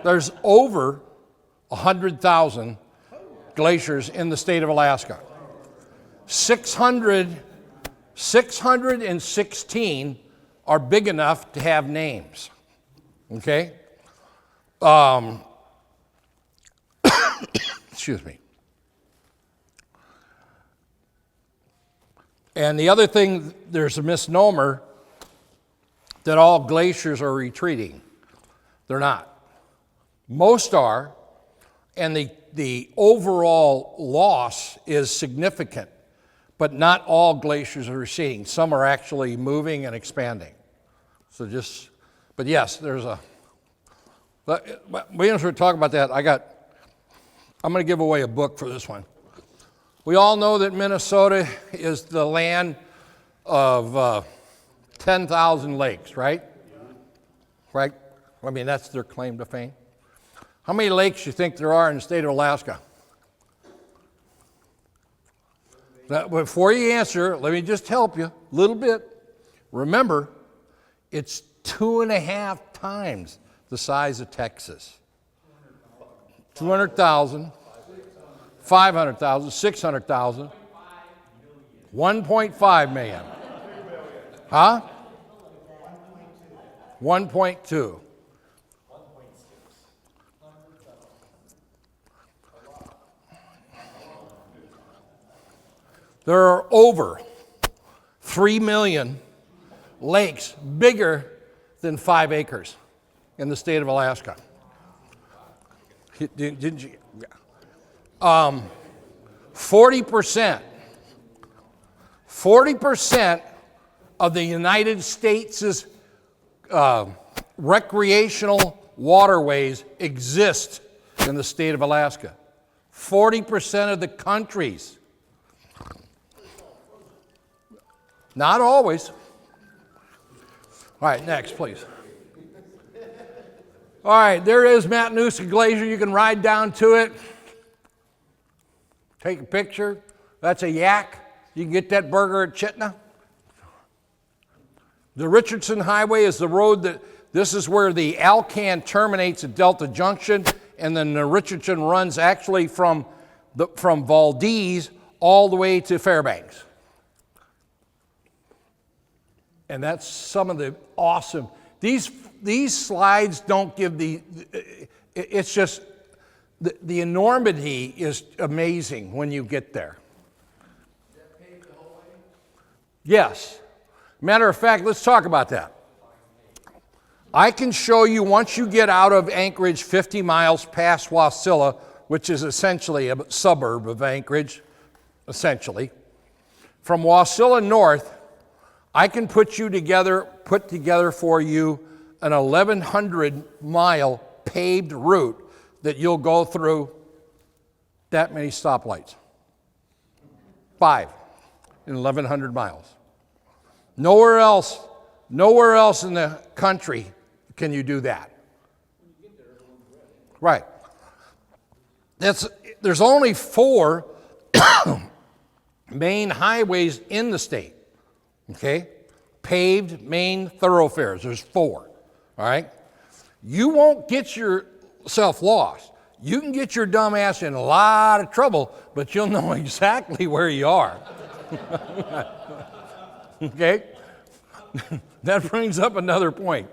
There's over 100,000 glaciers in the state of Alaska. 616 are big enough to have names. Okay? Excuse me. And the other thing, there's a misnomer that all glaciers are retreating. They're not. Most are, and the overall loss is significant, but not all glaciers are receding. Some are actually moving and expanding. So but yes, but we don't talk about that. I'm going to give away a book for this one. We all know that Minnesota is the land of 10,000 lakes, right? Right? I mean, that's their claim to fame. How many lakes do you think there are in the state of Alaska? Before you answer, let me just help you a little bit. Remember, it's 2.5 times the size of Texas. 200,000, 500,000, 600,000, 1.5 million. Huh? 1.2. There are over 3 million lakes bigger than 5 acres in the state of Alaska. Didn't you? 40% of the United States' recreational waterways exist in the state of Alaska. 40% of the country's. Not always. All right, next, please. All right, there is Matanuska Glacier. You can ride down to it. Take a picture. That's a yak. You can get that burger at Chitna. The Richardson Highway is the road this is where the Alcan terminates at Delta Junction, and then the Richardson runs actually from Valdez all the way to Fairbanks. And that's some of the awesome, these slides don't give it's just, the enormity is amazing when you get there. Is that paved the whole way? Yes. Matter of fact, let's talk about that. I can show you once you get out of Anchorage 50 miles past Wasilla, which is essentially a suburb of Anchorage, essentially. From Wasilla north, I can put together for you an 1,100-mile paved route that you'll go through that many stoplights. 5 in 1,100 miles. Nowhere else in the country can you do that. Right. There's only 4 main highways in the state, okay? Paved main thoroughfares, there's 4, all right? You won't get yourself lost. You can get your dumb ass in a lot of trouble, but you'll know exactly where you are. Okay? That brings up another point.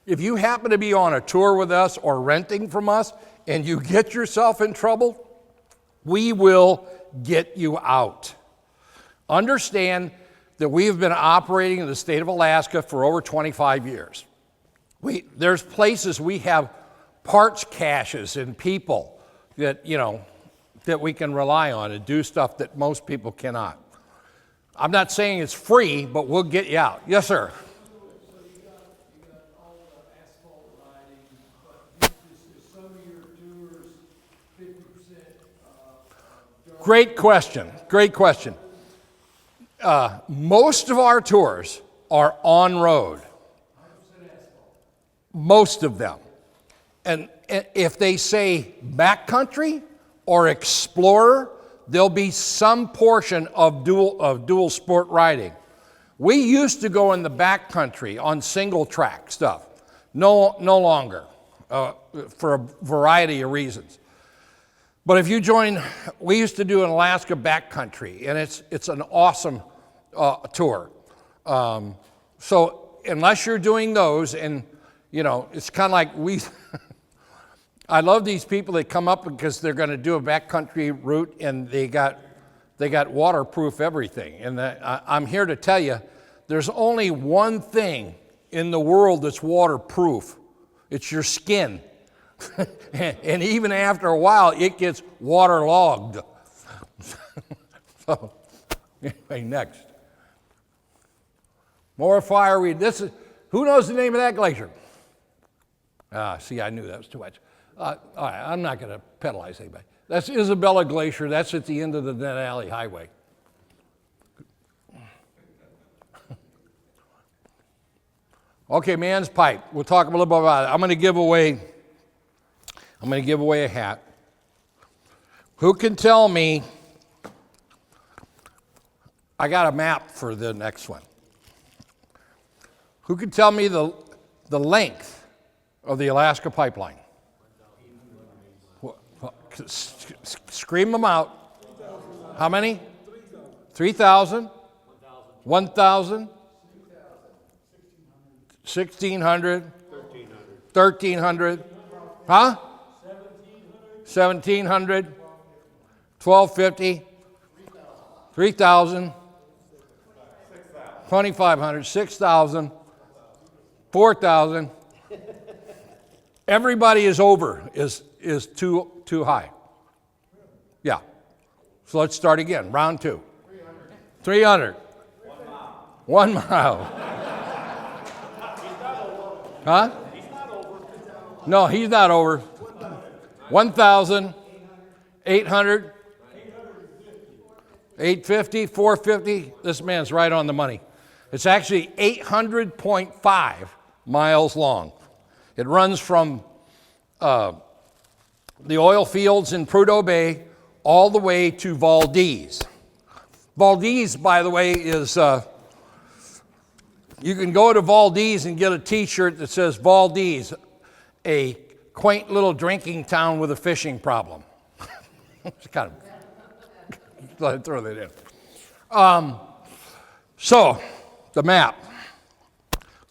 If you happen to be on a tour with us or renting from us and you get yourself in trouble, we will get you out. Understand that we've been operating in the state of Alaska for over 25 years. There's places we have parts caches and people that, that we can rely on and do stuff that most people cannot. I'm not saying it's free, but we'll get you out. Yes, sir. So you got all the asphalt riding, but is some of your tours 50%? Great question. Most of our tours are on road. 100% asphalt. Most of them. And if they say backcountry or explorer, there'll be some portion of dual sport riding. We used to go in the backcountry on single track stuff. No longer, for a variety of reasons. But if you join, we used to do an Alaska backcountry, and it's an awesome tour. So unless you're doing those, and it's kind of like I love these people that come up because they're going to do a backcountry route, and they got waterproof everything. And I'm here to tell you, there's only one thing in the world that's waterproof. It's your skin. And even after a while, it gets waterlogged. So, anyway, next. More fireweed. Who knows the name of that glacier? See, I knew that was too much. All right, I'm not going to penalize anybody. That's Isabella Glacier. That's at the end of the Denali Highway. Okay, man's pipe. We'll talk a little bit about it. I'm going to give away a hat. Who can tell me? I got a map for the next one. Who can tell me the length of the Alaska pipeline? Scream them out. How many? 3,000. 1,000. 1,600. 1,300. Huh? 1,700. 1,250. 3,000. 2,500. 6,000. 4,000. Everybody is over, is too high. Yeah. So let's start again. Round 2. 300. 1 mile. Huh? No, he's not over. 1,000. 800. 850. 450. This man's right on the money. It's actually 800.5 miles long. It runs from the oil fields in Prudhoe Bay all the way to Valdez. Valdez, by the way, is, you can go to Valdez and get a t-shirt that says Valdez, a quaint little drinking town with a fishing problem. Just kind of throw that in. So, the map.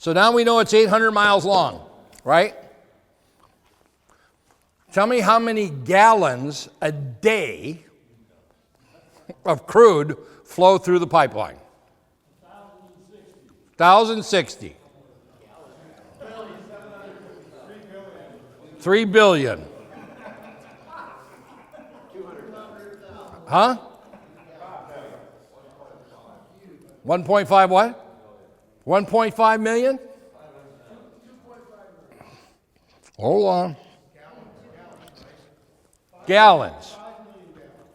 So now we know it's 800 miles long, right? Tell me how many gallons a day of crude flow through the pipeline. 1,060. 3 billion. Huh? 1.5 what? 1.5 million? Hold on. Gallons.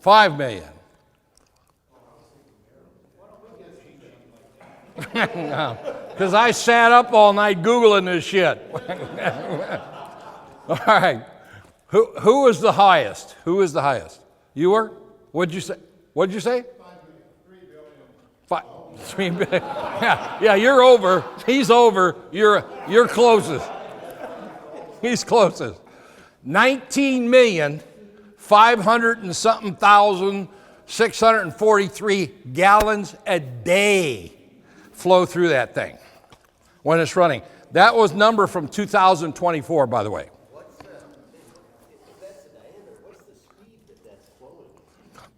5 million. Because I sat up all night Googling this shit. All right. Who was the highest? Who was the highest? You were? What'd you say? What'd you say? 3 billion. Yeah, you're over. He's over. You're closest. He's closest. 19,500,000 and something thousand 643 gallons a day flow through that thing when it's running. That was number from 2024, by the way.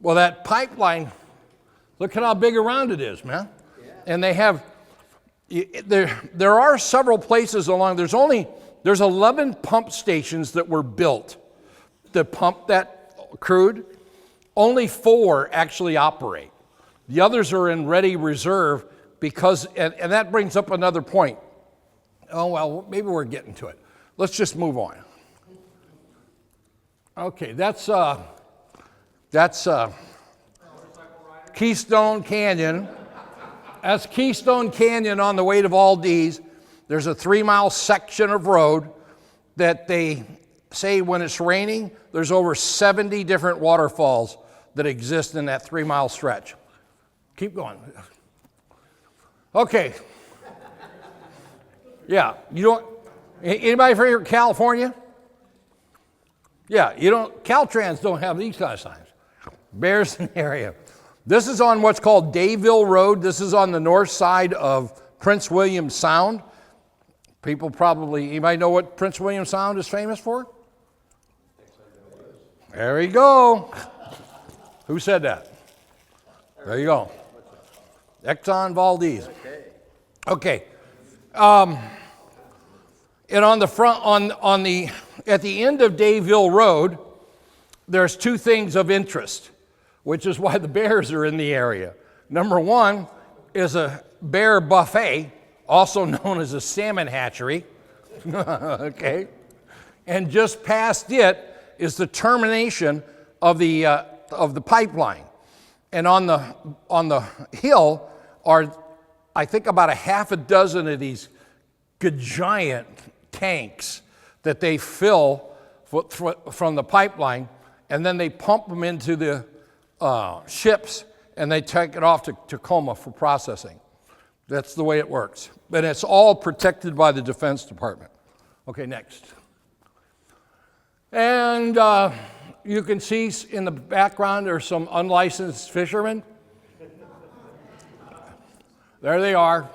Well, that pipeline, look at how big around it is, man. Yeah. And they have, there are several places along, there's 11 pump stations that were built to pump that crude. Only 4 actually operate. The others are in ready reserve because, and that brings up another point. Oh, well, maybe we're getting to it. Let's just move on. Okay, that's Keystone Canyon. That's Keystone Canyon on the way to Valdez. There's a 3-mile section of road that they say when it's raining, there's over 70 different waterfalls that exist in that 3-mile stretch. Keep going. Okay. Yeah, you don't, anybody from here, California? Yeah, you don't, Caltrans don't have these kind of signs. Bears in the area. This is on what's called Dayville Road. This is on the north side of Prince William Sound. People probably, anybody know what Prince William Sound is famous for? There we go. Who said that? There you go. Exxon Valdez. Okay. And on the front, at the end of Dayville Road, there's 2 things of interest, which is why the bears are in the area. Number 1 is a bear buffet, also known as a salmon hatchery. Okay. And just past it is the termination of the pipeline. And on the hill are, I think, about a half a dozen of these giant tanks that they fill from the pipeline, and then they pump them into the ships, and they take it off to Tacoma for processing. That's the way it works. But it's all protected by the Defense Department. Okay, next. And you can see in the background there's some unlicensed fishermen. There they are,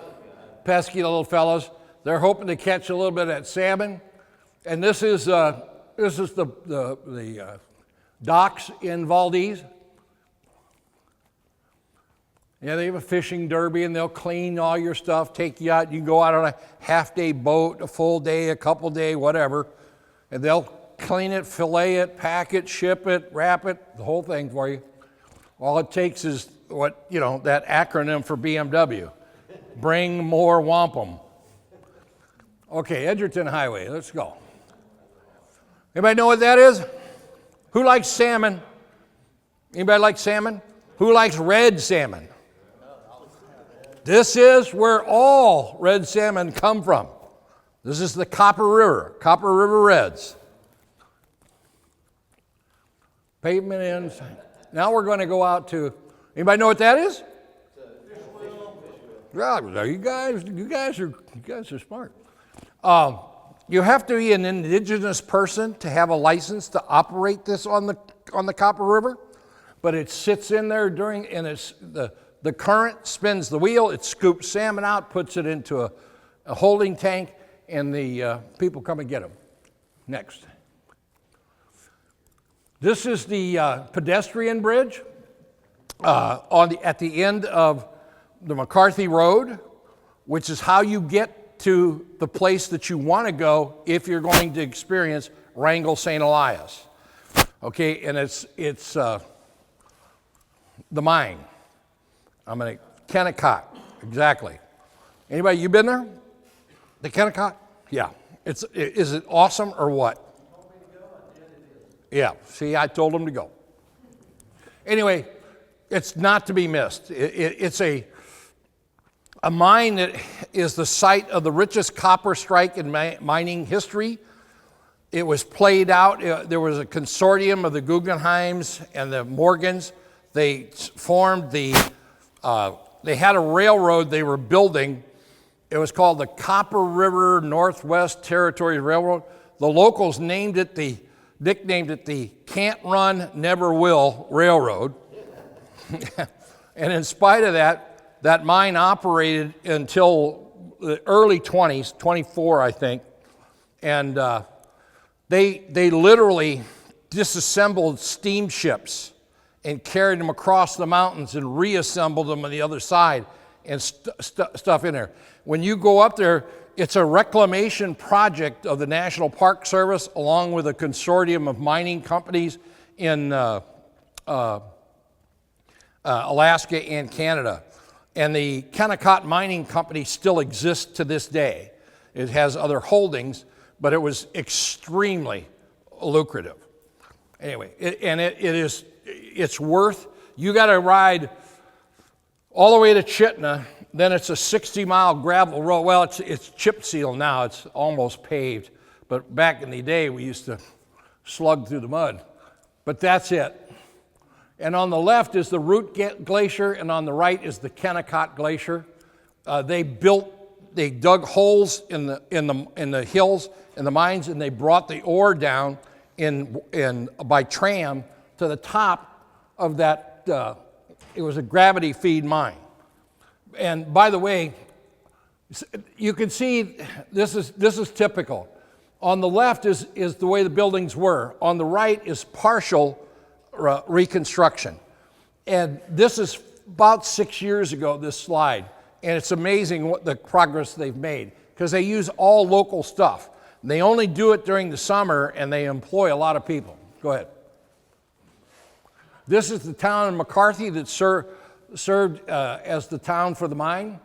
pesky little fellows. They're hoping to catch a little bit of that salmon. And this is the docks in Valdez. Yeah, they have a fishing derby, and they'll clean all your stuff, take you out. You can go out on a half-day boat, a full day, a couple day, whatever, and they'll clean it, fillet it, pack it, ship it, wrap it, the whole thing for you. All it takes is that acronym for BMW. Bring more wampum. Okay, Edgerton Highway, let's go. Anybody know what that is? Who likes salmon? Anybody like salmon? Who likes red salmon? This is where all red salmon come from. This is the Copper River Reds. Pavement ends. Now we're going to go out to, anybody know what that is? Yeah, you guys are smart. You have to be an indigenous person to have a license to operate this on the Copper River, but it sits in there and it's the current spins the wheel. It scoops salmon out, puts it into a holding tank, and the people come and get them. Next. This is the pedestrian bridge at the end of the McCarthy Road, which is how you get to the place that you want to go if you're going to experience Wrangell St. Elias. Okay, and it's the mine. I'm in Kennecott, exactly. Anybody, you been there? The Kennecott? Yeah. Is it awesome or what? Yeah, see, I told them to go. Anyway, it's not to be missed. It's a mine that is the site of the richest copper strike in mining history. It was played out. There was a consortium of the Guggenheims and the Morgans. They formed they had a railroad they were building. It was called the Copper River Northwest Territories Railroad. The locals nicknamed it the Can't Run, Never Will Railroad. And in spite of that mine operated until the early 20s, 24, I think. And they literally disassembled steamships and carried them across the mountains and reassembled them on the other side and stuff in there. When you go up there, it's a reclamation project of the National Park Service along with a consortium of mining companies in Alaska and Canada. And the Kennecott Mining Company still exists to this day. It has other holdings, but it was extremely lucrative. Anyway, it's worth, you got to ride all the way to Chitina, then it's a 60-mile gravel road. Well, it's chip seal now, it's almost paved, but back in the day we used to slug through the mud. But that's it. And on the left is the Root Glacier, and on the right is the Kennecott Glacier. They dug holes in the hills, in the mines, and they brought the ore down by tram to the top of that. It was a gravity feed mine. And by the way, you can see this is typical. On the left is the way the buildings were. On the right is partial reconstruction. And this is about 6 years ago, this slide. And it's amazing what the progress they've made because they use all local stuff. They only do it during the summer and they employ a lot of people. Go ahead. This is the town of McCarthy that served as the town for the mine.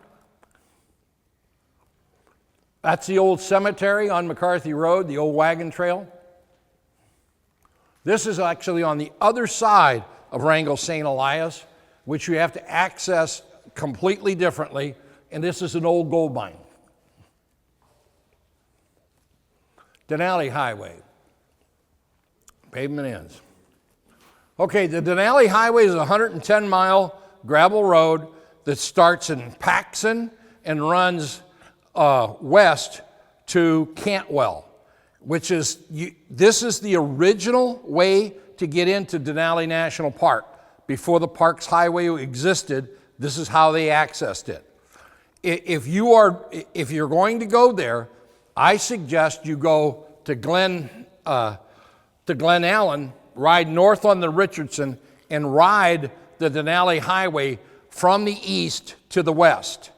That's the old cemetery on McCarthy Road, the old wagon trail. This is actually on the other side of Wrangell St. Elias, which you have to access completely differently, and this is an old gold mine. Denali Highway. Pavement ends. Okay, the Denali Highway is a 110-mile gravel road that starts in Paxson and runs west to Cantwell, which is, this is the original way to get into Denali National Park. Before the Parks Highway existed, this is how they accessed it. If you're going to go there, I suggest you go to Glen Allen, ride north on the Richardson, and ride the Denali Highway from the east to the west.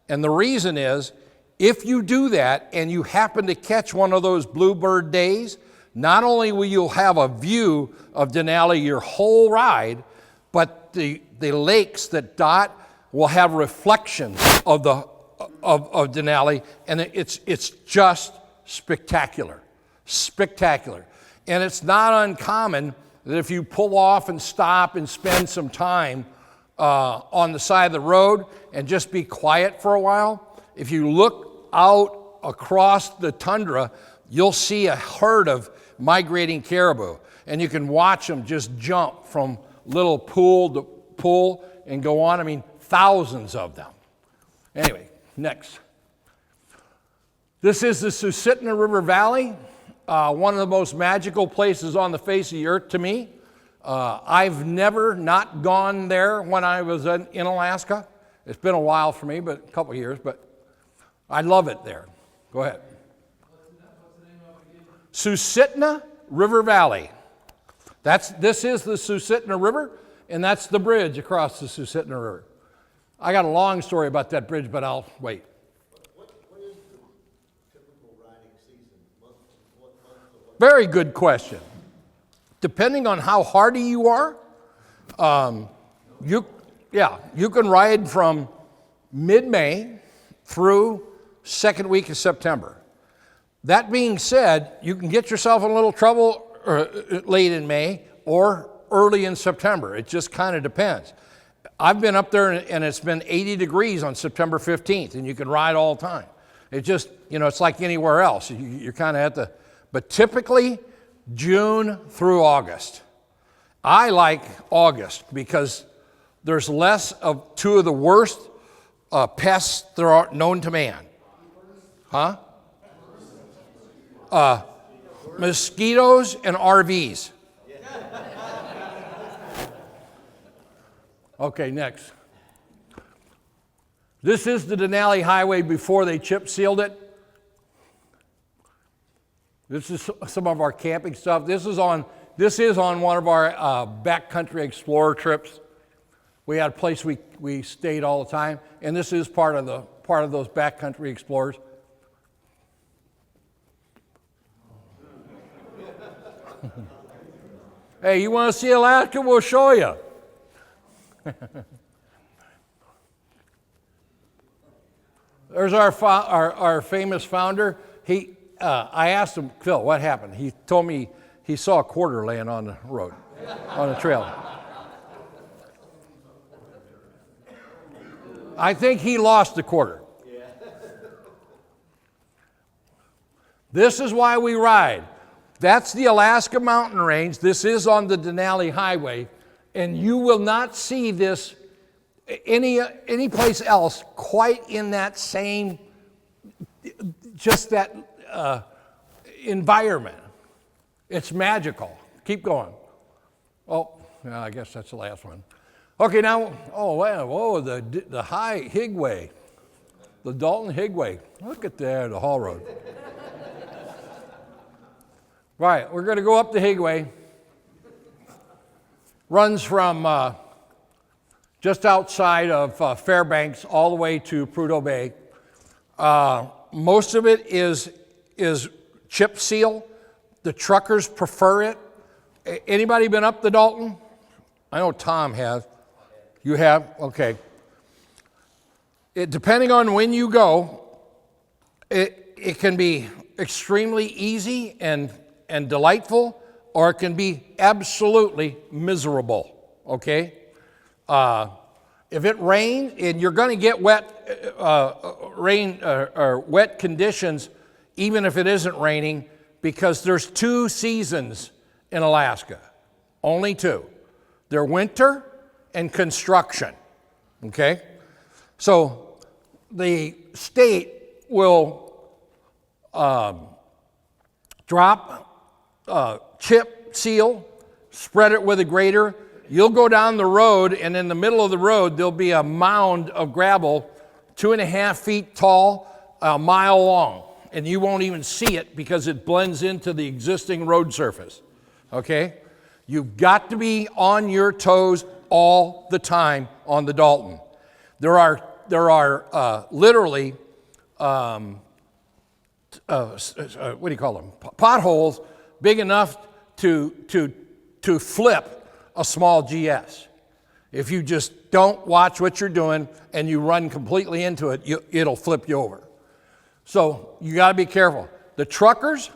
And the reason is, if you do that and you happen to catch one of those bluebird days, not only will you have a view of Denali your whole ride, but the lakes that dot will have reflections of Denali, and it's just spectacular, spectacular. And it's not uncommon that if you pull off and stop and spend some time on the side of the road and just be quiet for a while, if you look out across the tundra, you'll see a herd of migrating caribou, and you can watch them just jump from little pool to pool and go on. I mean, thousands of them. Anyway, next. This is the Susitna River Valley, one of the most magical places on the face of the earth to me. I've never not gone there when I was in Alaska. It's been a while for me, but a couple years. But I love it there. Go ahead. What's the name of it again? Susitna River Valley. This is the Susitna River, and that's the bridge across the Susitna River. I got a long story about that bridge, but I'll wait. What is the typical riding season? What month or what? Very good question. Depending on how hardy you are, you can ride from mid-May through second week of September. That being said, you can get yourself in a little trouble late in May or early in September. It just kind of depends. I've been up there and it's been 80 degrees on September 15th, and you can ride all the time. It just, it's like anywhere else. You're kind of at the, but typically June through August. I like August because there's less of two of the worst pests there are known to man. Huh? Mosquitoes and RVs. Okay, next. This is the Denali Highway before they chip sealed it. This is some of our camping stuff. This is on one of our backcountry explorer trips. We had a place we stayed all the time, and this is part of those backcountry explorers. Hey, you want to see Alaska? We'll show you. There's our famous founder. I asked him, Phil, what happened? He told me he saw a quarter laying on the road, on the trail. I think he lost the quarter. This is why we ride. That's the Alaska mountain range. This is on the Denali Highway, and you will not see this any place else quite in that same, just that environment. It's magical. Keep going. Oh, yeah, I guess that's the last one. Okay, now, oh, wow, whoa, the high Higway, the Dalton Higway. Look at there, the haul road. Right, we're going to go up the Higway. Runs from just outside of Fairbanks all the way to Prudhoe Bay. Most of it is chip seal. The truckers prefer it. Anybody been up the Dalton? I know Tom has. You have? Okay. Depending on when you go, it can be extremely easy and delightful, or it can be absolutely miserable, okay? If it rains, and you're going to get wet rain or wet conditions, even if it isn't raining, because there's two seasons in Alaska, only two. They're winter and construction, okay? So the state will drop chip seal, spread it with a grader. You'll go down the road, and in the middle of the road, there'll be a mound of gravel 2.5 feet tall, a mile long, and you won't even see it because it blends into the existing road surface, okay? You've got to be on your toes all the time on the Dalton. There are literally, what do you call them? Potholes big enough to flip a small GS. If you just don't watch what you're doing and you run completely into it, it'll flip you over. So you got to be careful. The truckers,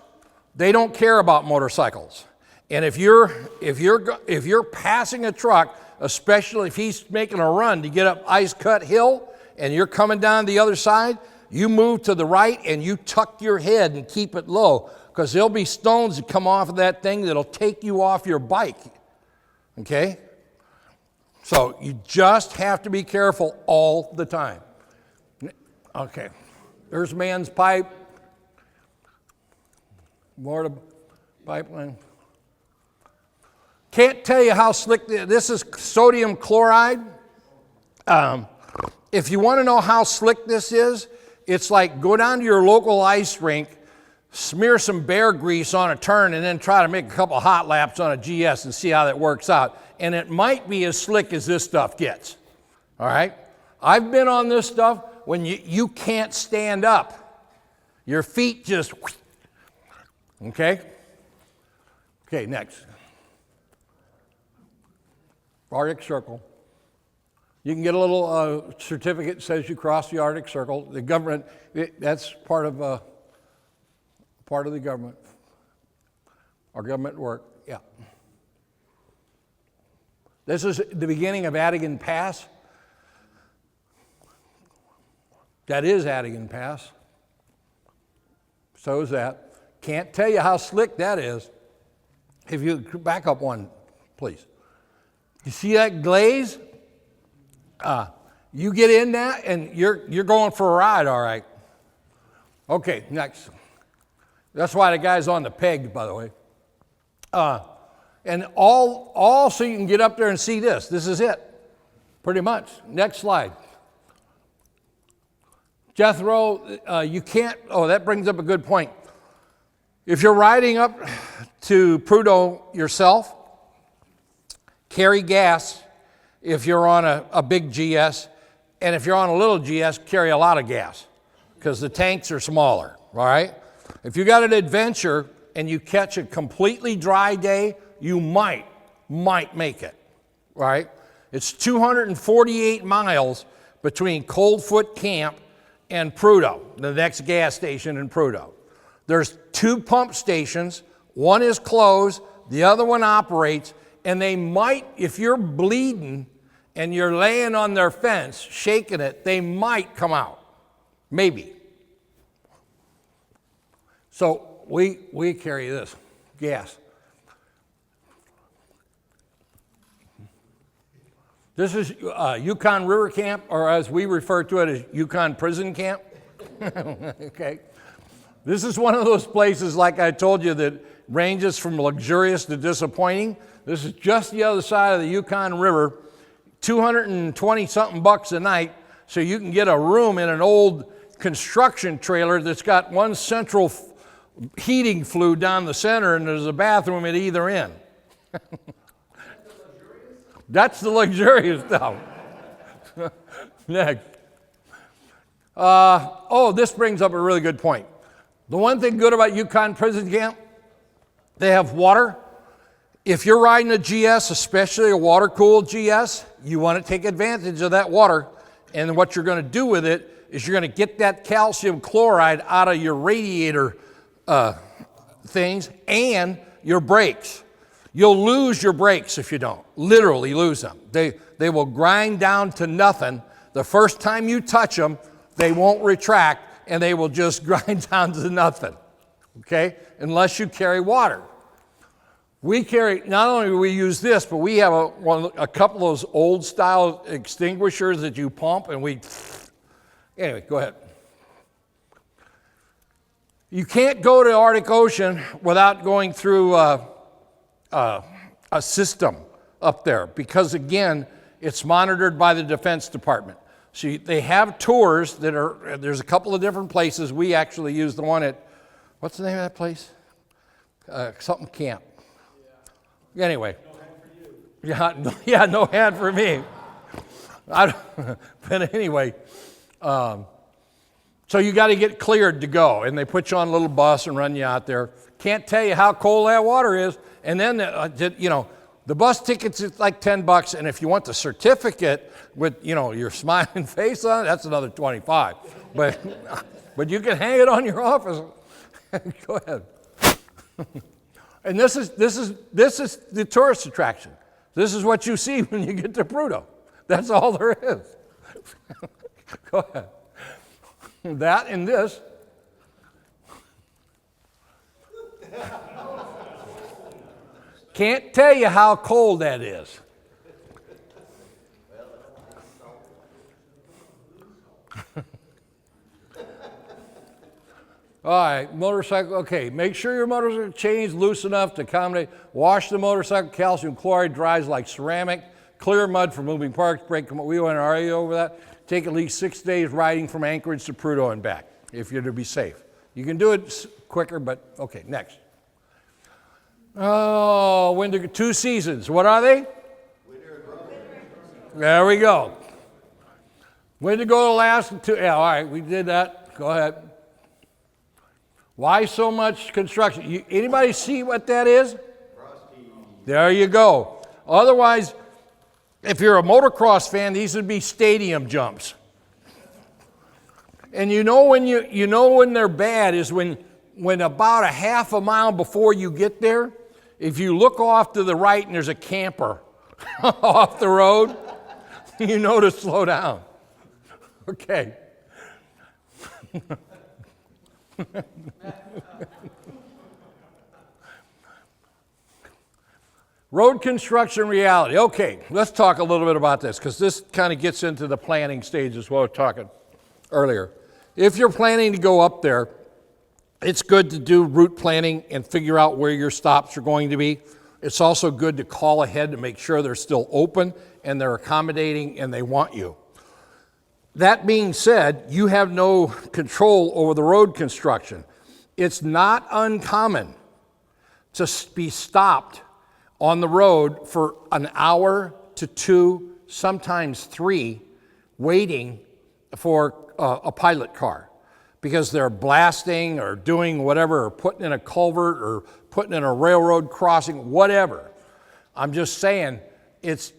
they don't care about motorcycles. And if you're passing a truck, especially if he's making a run to get up Ice Cut Hill and you're coming down the other side, you move to the right and you tuck your head and keep it low, because there'll be stones that come off of that thing that'll take you off your bike, okay? So you just have to be careful all the time. Okay, there's man's pipe. More to pipeline. Can't tell you how slick this is. Sodium chloride. If you want to know how slick this is, it's like go down to your local ice rink, smear some bear grease on a turn, and then try to make a couple hot laps on a GS and see how that works out. And it might be as slick as this stuff gets. All right? I've been on this stuff when you can't stand up. Your feet just, okay? Okay, next. Arctic Circle. You can get a little certificate that says you crossed the Arctic Circle. The government, that's part of the government. Our government work, yeah. This is the beginning of Adigan Pass. That is Adigan Pass. So is that. Can't tell you how slick that is. If you back up one, please. You see that glaze? You get in that and you're going for a ride, all right. Okay, next. That's why the guy's on the peg, by the way. And all so you can get up there and see this. This is it, pretty much. Next slide. Jethro, you can't, that brings up a good point. If you're riding up to Prudhoe yourself, carry gas if you're on a big GS, and if you're on a little GS, carry a lot of gas because the tanks are smaller, all right? If you got an adventure and you catch a completely dry day, you might make it, right? It's 248 miles between Coldfoot Camp and Prudhoe, the next gas station in Prudhoe. There's 2 pump stations. One is closed, the other one operates, and they might, if you're bleeding and you're laying on their fence, shaking it, they might come out. Maybe. So we carry this, gas. This is Yukon River Camp, or as we refer to it as Yukon Prison Camp. Okay. This is one of those places, like I told you, that ranges from luxurious to disappointing. This is just the other side of the Yukon River, 220-something bucks a night, so you can get a room in an old construction trailer that's got one central heating flue down the center, and there's a bathroom at either end. That's the luxurious stuff. Next. This brings up a really good point. The one thing good about Yukon Prison Camp, they have water. If you're riding a GS, especially a water-cooled GS, you want to take advantage of that water. And what you're going to do with it is you're going to get that calcium chloride out of your radiator things and your brakes. You'll lose your brakes if you don't. Literally lose them. They will grind down to nothing. The first time you touch them, they won't retract, and they will just grind down to nothing, okay? Unless you carry water. We carry, not only do we use this, but we have a couple of those old style extinguishers that you pump, and anyway, go ahead. You can't go to Arctic Ocean without going through a system up there because, again, it's monitored by the Defense Department. So they have tours that are, there's a couple of different places. We actually use the one at, what's the name of that place? Something camp. Yeah. Anyway. No hand for you. No hand for me. But anyway, so you got to get cleared to go, and they put you on a little bus and run you out there. Can't tell you how cold that water is. And then, the bus ticket's like $10, and if you want the certificate with, your smiling face on it, that's another $25. But you can hang it on your office. Go ahead. And this is the tourist attraction. This is what you see when you get to Prudhoe. That's all there is. Go ahead. That and this. Can't tell you how cold that is. All right, motorcycle, okay. Make sure your motorcycle chain's loose enough to accommodate. Wash the motorcycle. Calcium chloride dries like ceramic. clear mud for moving parts, brake, we went already over that. Take at least 6 days riding from Anchorage to Prudhoe and back if you're to be safe. You can do it quicker, but okay, next. Oh, winter, 2 seasons. What are they? There we go. When to go to Alaska? Yeah, all right, we did that. Go ahead. Why so much construction? Anybody see what that is? Frosty. There you go. Otherwise, if you're a motocross fan, these would be stadium jumps. And you know when they're bad is when about a half a mile before you get there, if you look off to the right and there's a camper off the road, you know to slow down. Okay. Road construction reality. Okay, let's talk a little bit about this because this kind of gets into the planning stages what I was talking earlier. If you're planning to go up there, it's good to do route planning and figure out where your stops are going to be. It's also good to call ahead to make sure they're still open and they're accommodating and they want you. That being said, you have no control over the road construction. It's not uncommon to be stopped on the road for an hour to 2, sometimes 3, waiting for a pilot car because they're blasting or doing whatever, or putting in a culvert or putting in a railroad crossing, whatever. I'm just saying, it's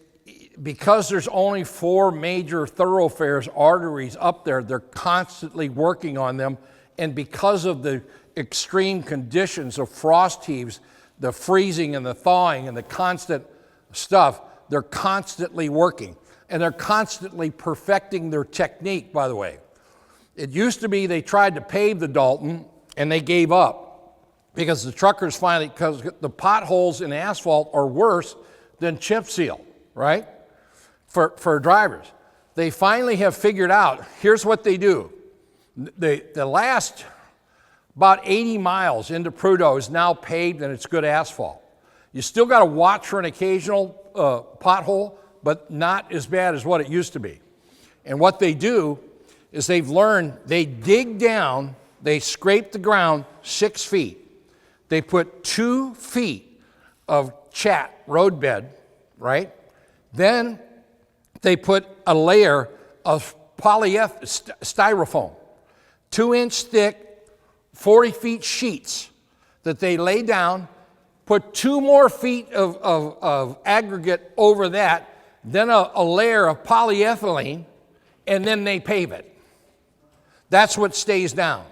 because there's only 4 major thoroughfares, arteries up there, they're constantly working on them, and because of the extreme conditions of frost heaves, the freezing and the thawing and the constant stuff, they're constantly working. And they're constantly perfecting their technique, by the way. It used to be they tried to pave the Dalton and they gave up because the truckers finally, because the potholes in asphalt are worse than chip seal, right? For drivers. They finally have figured out, here's what they do. The last about 80 miles into Prudhoe is now paved and it's good asphalt. You still got to watch for an occasional pothole, but not as bad as what it used to be. And what they do is they've learned, they dig down, they scrape the ground 6 feet. They put 2 feet of chat, road bed, right? Then they put a layer of styrofoam, 2-inch thick, 40 feet sheets that they lay down, put 2 more feet of aggregate over that, then a layer of polyethylene, and then they pave it. That's what stays down.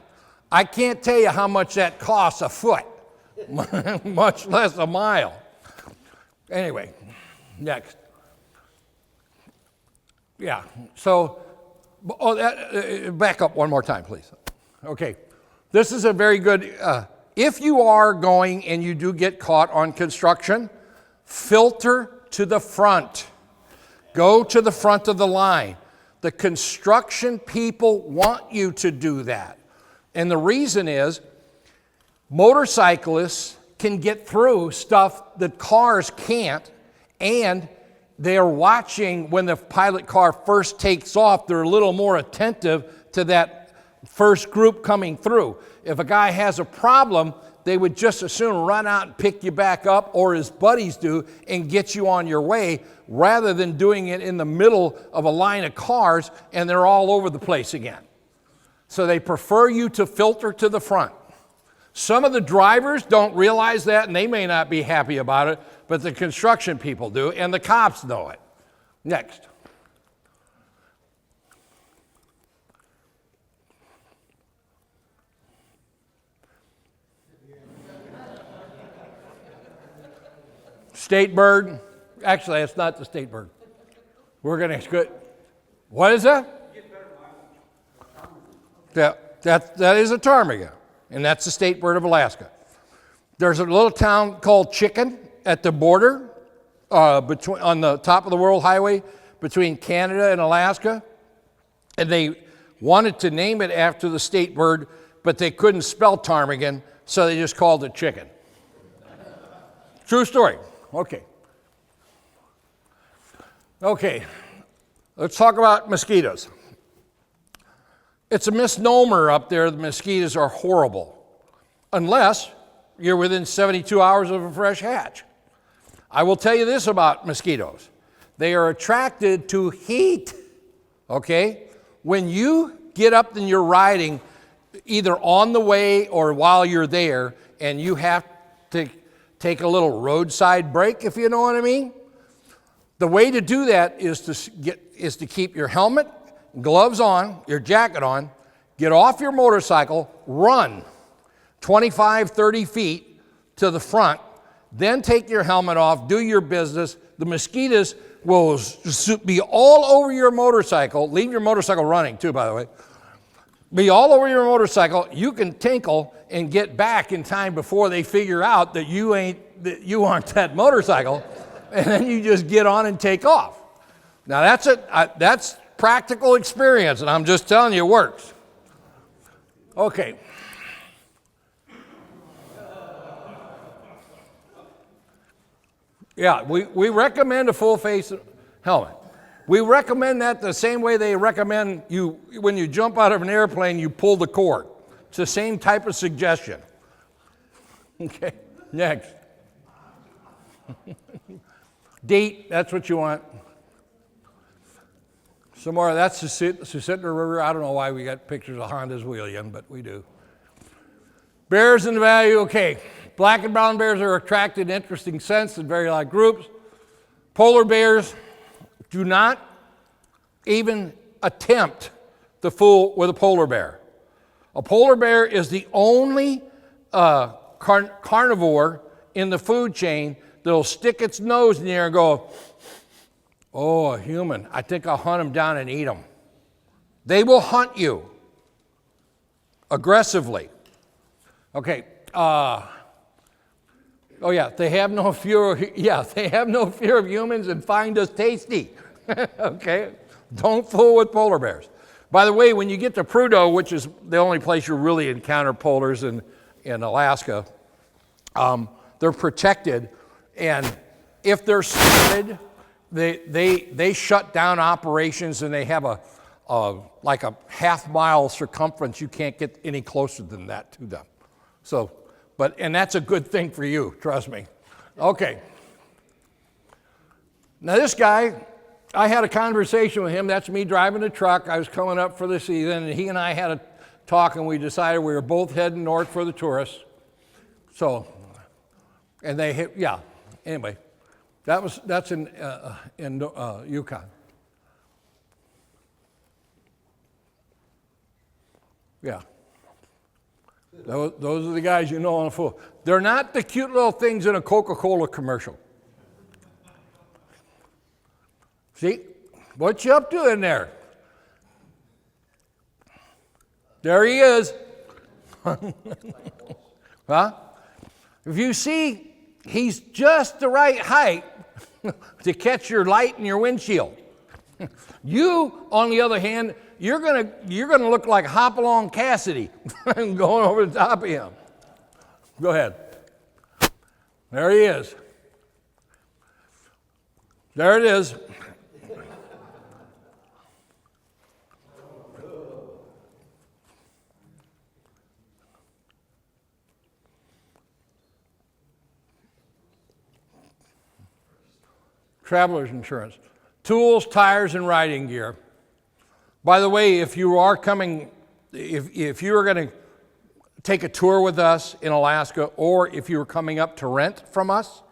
I can't tell you how much that costs a foot, much less a mile. Anyway, next. Yeah, so, back up one more time, please. Okay, this is a very good, if you are going and you do get caught on construction, filter to the front. Go to the front of the line. The construction people want you to do that. And the reason is motorcyclists can get through stuff that cars can't, and they're watching when the pilot car first takes off, they're a little more attentive to that first group coming through. If a guy has a problem, they would just as soon run out and pick you back up, or his buddies do, and get you on your way, rather than doing it in the middle of a line of cars and they're all over the place again. So they prefer you to filter to the front. Some of the drivers don't realize that, and they may not be happy about it, but the construction people do, and the cops know it. Next. State bird. Actually, it's not the state bird. We're going to... What is that? That is a ptarmigan, and that's the state bird of Alaska. There's a little town called Chicken at the border on the top of the World Highway between Canada and Alaska, and they wanted to name it after the state bird, but they couldn't spell ptarmigan, so they just called it Chicken. True story. Okay. Okay, let's talk about mosquitoes. It's a misnomer up there that mosquitoes are horrible, unless you're within 72 hours of a fresh hatch. I will tell you this about mosquitoes. They are attracted to heat, okay? When you get up and you're riding, either on the way or while you're there, and you have to take a little roadside break, if you know what I mean, the way to do that is to keep your helmet, gloves on, your jacket on, get off your motorcycle, run 25, 30 feet to the front, then take your helmet off, do your business. The mosquitoes will be all over your motorcycle. Leave your motorcycle running too, by the way. Be all over your motorcycle. You can tinkle and get back in time before they figure out that you aren't that motorcycle, and then you just get on and take off. Now that's practical experience, and I'm just telling you it works. Okay. Yeah, we recommend a full face helmet. We recommend that the same way they recommend you, when you jump out of an airplane, you pull the cord. It's the same type of suggestion. Okay, next. Date, that's what you want. Some more, that's the Susitna River. I don't know why we got pictures of Hondas wheeling, but we do. Bears in the value, okay. Black and brown bears are attracted in interesting scents in very large groups. Polar bears, do not even attempt to fool with a polar bear. A polar bear is the only carnivore in the food chain that'll stick its nose in the air and go, oh, a human, I think I'll hunt him down and eat him. They will hunt you aggressively. Okay. Oh yeah, they have no fear. They have no fear of humans and find us tasty. Okay, don't fool with polar bears. By the way, when you get to Prudhoe, which is the only place you really encounter polars in Alaska, they're protected, and if they're spotted, they shut down operations, and they have like a half-mile circumference. You can't get any closer than that to them. So. And that's a good thing for you, trust me. Okay. Now this guy, I had a conversation with him. That's me driving the truck. I was coming up for the season, and he and I had a talk, and we decided we were both heading north for the tourists. So, and they hit, yeah. Anyway, that's in Yukon. Yeah. Those are the guys you know on a fool. They're not the cute little things in a Coca-Cola commercial. See? What you up to in there? There he is. Huh? If you see, he's just the right height to catch your light in your windshield. You, on the other hand, you're gonna look like Hopalong Cassidy going over the top of him. Go ahead. There he is. There it is. Traveler's insurance. Tools, tires, and riding gear. By the way, if you are coming, if you are going to take a tour with us in Alaska, or if you are coming up to rent from us,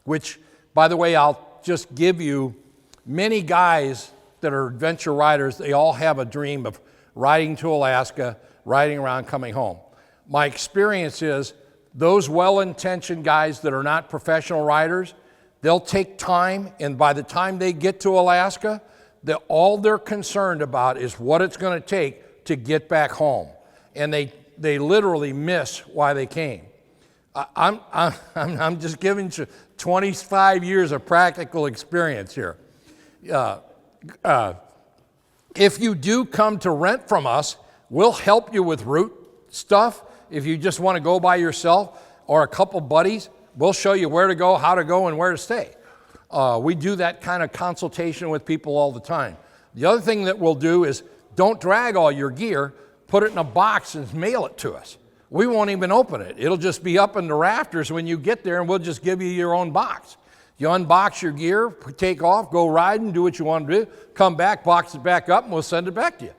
which, by the way, I'll just give you, many guys that are adventure riders, they all have a dream of riding to Alaska, riding around, coming home. My experience is those well-intentioned guys that are not professional riders, they'll take time, and by the time they get to Alaska, all they're concerned about is what it's going to take to get back home. And they literally miss why they came. I'm just giving you 25 years of practical experience here. If you do come to rent from us, we'll help you with route stuff. If you just want to go by yourself or a couple buddies, we'll show you where to go, how to go, and where to stay. We do that kind of consultation with people all the time. The other thing that we'll do is don't drag all your gear, put it in a box and mail it to us. We won't even open it. It'll just be up in the rafters when you get there, and we'll just give you your own box. You unbox your gear, take off, go riding, do what you want to do, come back, box it back up, and we'll send it back to you.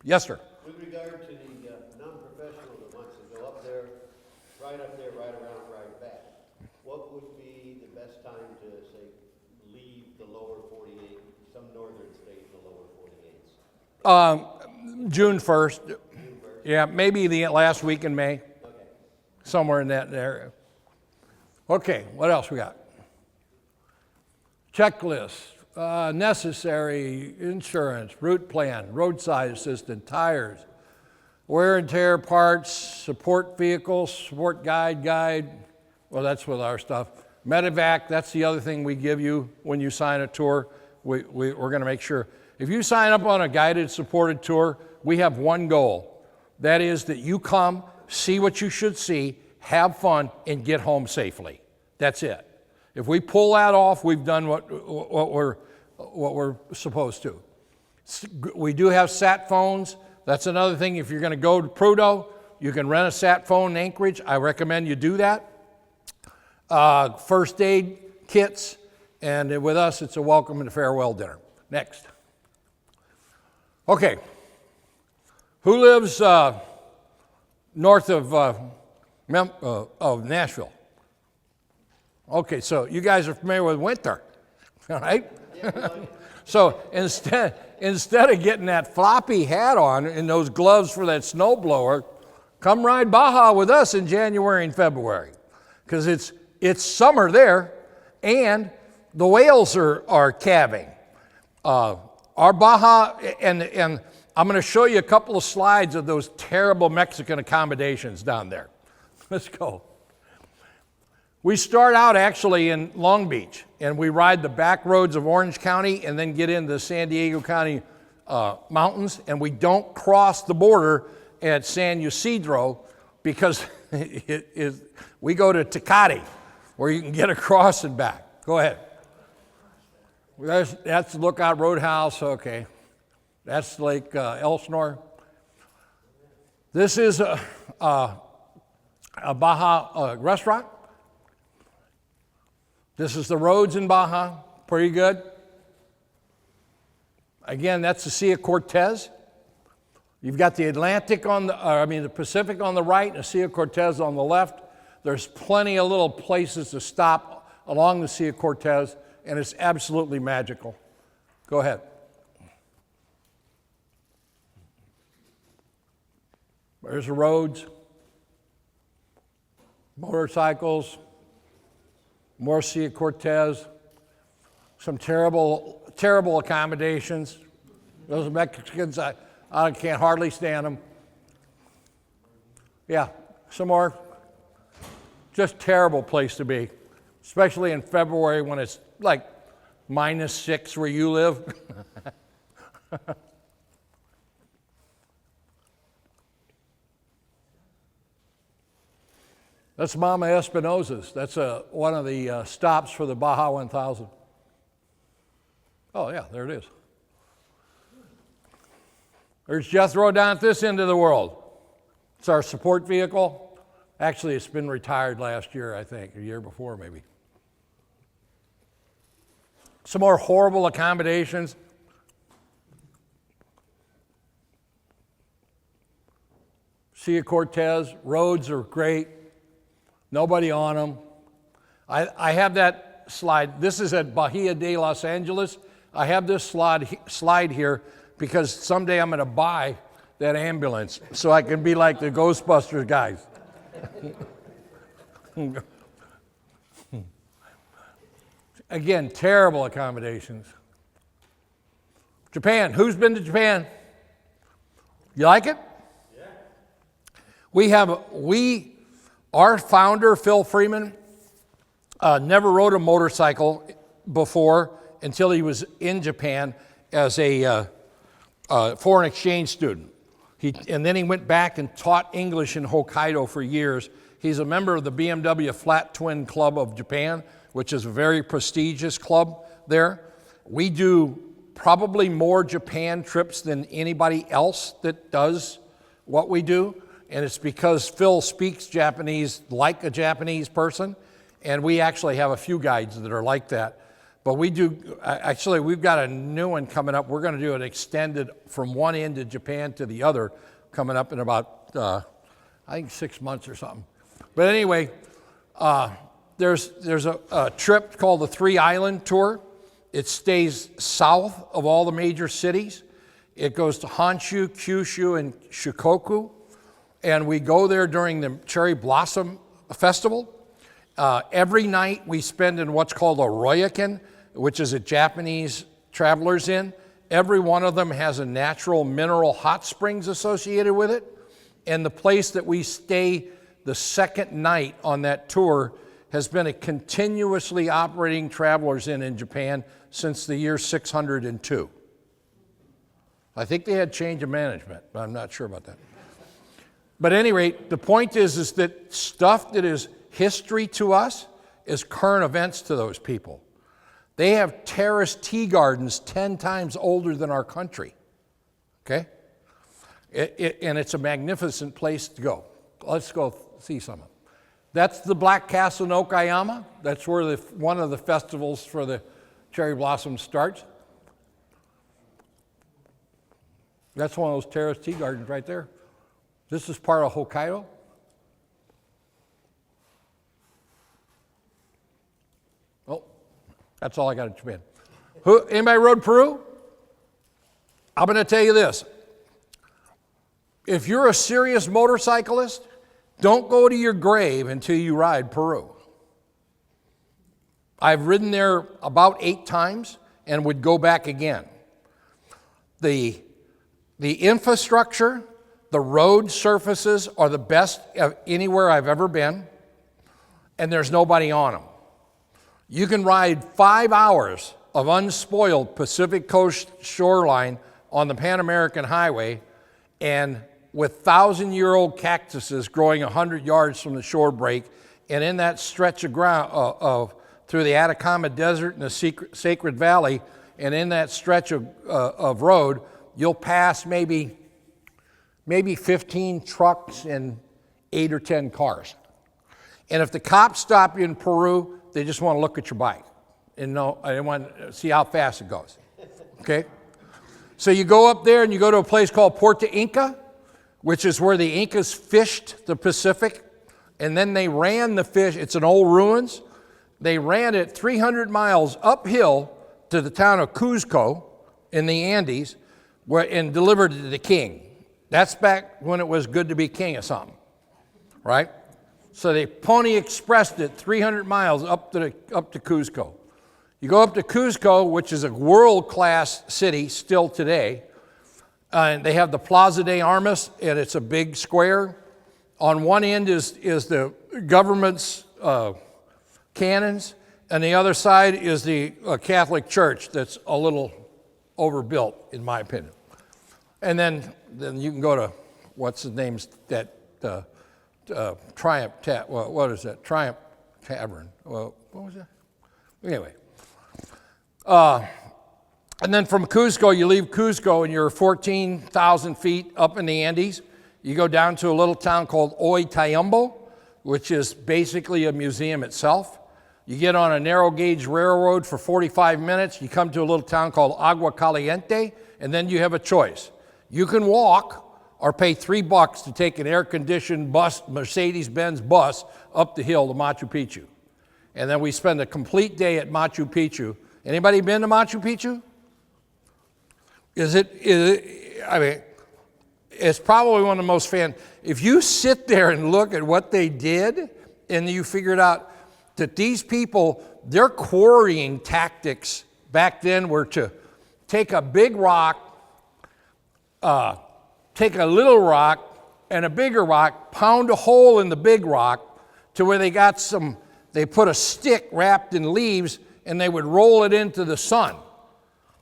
Yes, sir. With regard to the non-professional that wants to go up there, ride around, ride back, what would be the best time to, say, leave the lower 48, some northern state in the lower 48s? June 1st. Yeah, maybe the last week in May. Okay. Somewhere in that area. Okay, what else we got? Checklist, necessary insurance, route plan, roadside assistance, tires, wear and tear parts, support vehicles, support guide. Well, that's with our stuff. Medevac, that's the other thing we give you when you sign a tour. We're going to make sure. If you sign up on a guided, supported tour, we have one goal. That is that you come, see what you should see, have fun, and get home safely. That's it. If we pull that off, we've done what we're supposed to. We do have sat phones. That's another thing. If you're going to go to Prudhoe, you can rent a sat phone in Anchorage. I recommend you do that. First aid kits, and with us, it's a welcome and a farewell dinner. Next. Okay. Who lives north of Nashville? Okay, so you guys are familiar with winter, all right? So instead of getting that floppy hat on and those gloves for that snowblower, come ride Baja with us in January and February, because it's summer there, and the whales are calving. Our Baja, and I'm going to show you a couple of slides of those terrible Mexican accommodations down there. Let's go. We start out actually in Long Beach, and we ride the back roads of Orange County and then get into the San Diego County mountains, and we don't cross the border at San Ysidro because we go to Tecate, where you can get across and back. Go ahead. That's Lookout Roadhouse, okay. That's Lake Elsinore. This is a Baja restaurant. This is the roads in Baja, pretty good. Again, that's the Sea of Cortez. You've got the Atlantic the Pacific on the right and the Sea of Cortez on the left. There's plenty of little places to stop along the Sea of Cortez, and it's absolutely magical. Go ahead. There's the roads, motorcycles, more Sea of Cortez, some terrible accommodations. Those Mexicans, I can't hardly stand them. Yeah, some more. Just terrible place to be, especially in February when it's like -6 where you live. That's Mama Espinosa's. That's one of the stops for the Baja 1000. Oh, yeah, there it is. There's Jethro down at this end of the world. It's our support vehicle. Actually, it's been retired last year, I think, a year before maybe. Some more horrible accommodations. Sea of Cortez, roads are great. Nobody on them. I have that slide. This is at Bahia de Los Angeles. I have this slide here because someday I'm going to buy that ambulance so I can be like the Ghostbusters guys. Again, terrible accommodations. Japan. Who's been to Japan? You like it? Yeah. Our founder, Phil Freeman, never rode a motorcycle before until he was in Japan as a foreign exchange student. And then he went back and taught English in Hokkaido for years. He's a member of the BMW Flat Twin Club of Japan, which is a very prestigious club there. We do probably more Japan trips than anybody else that does what we do, and it's because Phil speaks Japanese like a Japanese person, and we actually have a few guides that are like that. But we do, actually, we've got a new one coming up. We're going to do an extended from one end of Japan to the other coming up in about, I think 6 months or something. But anyway, there's a trip called the Three Island Tour. It stays south of all the major cities. It goes to Honshu, Kyushu, and Shikoku. And we go there during the Cherry Blossom Festival. Every night we spend in what's called a ryokan, which is a Japanese traveler's inn. Every one of them has a natural mineral hot springs associated with it. And the place that we stay the second night on that tour has been a continuously operating traveler's inn in Japan since the year 602. I think they had change of management, but I'm not sure about that. But at any rate, the point is that stuff that is history to us is current events to those people. They have terraced tea gardens 10 times older than our country, okay? And it's a magnificent place to go. Let's go see some of them. That's the Black Castle in Okayama. That's where one of the festivals for the cherry blossom starts. That's one of those terraced tea gardens right there. This is part of Hokkaido. Oh, that's all I got in Japan. Anybody rode Peru? I'm going to tell you this. If you're a serious motorcyclist, don't go to your grave until you ride Peru. I've ridden there about 8 times and would go back again. The infrastructure, the road surfaces are the best anywhere I've ever been, and there's nobody on them. You can ride 5 hours of unspoiled Pacific Coast shoreline on the Pan American Highway, and with 1,000-year-old cactuses growing 100 yards from the shore break, and in that stretch of ground through the Atacama Desert and the Sacred Valley, and in that stretch of road, you'll pass maybe 15 trucks and 8 or 10 cars. And if the cops stop you in Peru, they just want to look at your bike and they want to see how fast it goes. Okay? So you go up there and you go to a place called Puerto Inca, which is where the Incas fished the Pacific, and then they ran the fish. It's an old ruins. They ran it 300 miles uphill to the town of Cuzco in the Andes and delivered it to the king. That's back when it was good to be king of something, right? So they Pony Expressed it 300 miles up to Cuzco. You go up to Cuzco, which is a world-class city still today, and they have the Plaza de Armas, and it's a big square. On one end is the government's cannons, and the other side is the Catholic Church that's a little overbuilt, in my opinion. And then you can go to, what's the name, that Triumph, what is that? Triumph Tavern. Well, what was that? Anyway. And then from Cuzco, you leave Cuzco and you're 14,000 feet up in the Andes. You go down to a little town called Ollantaytambo, which is basically a museum itself. You get on a narrow gauge railroad for 45 minutes. You come to a little town called Agua Caliente, and then you have a choice. You can walk or pay $3 to take an air-conditioned bus, Mercedes-Benz bus, up the hill to Machu Picchu. And then we spend a complete day at Machu Picchu. Anybody been to Machu Picchu? I mean, it's probably one of the most if you sit there and look at what they did, and you figured out that these people, their quarrying tactics back then were to take a big rock, take a little rock and a bigger rock, pound a hole in the big rock to where they put a stick wrapped in leaves, and they would roll it into the sun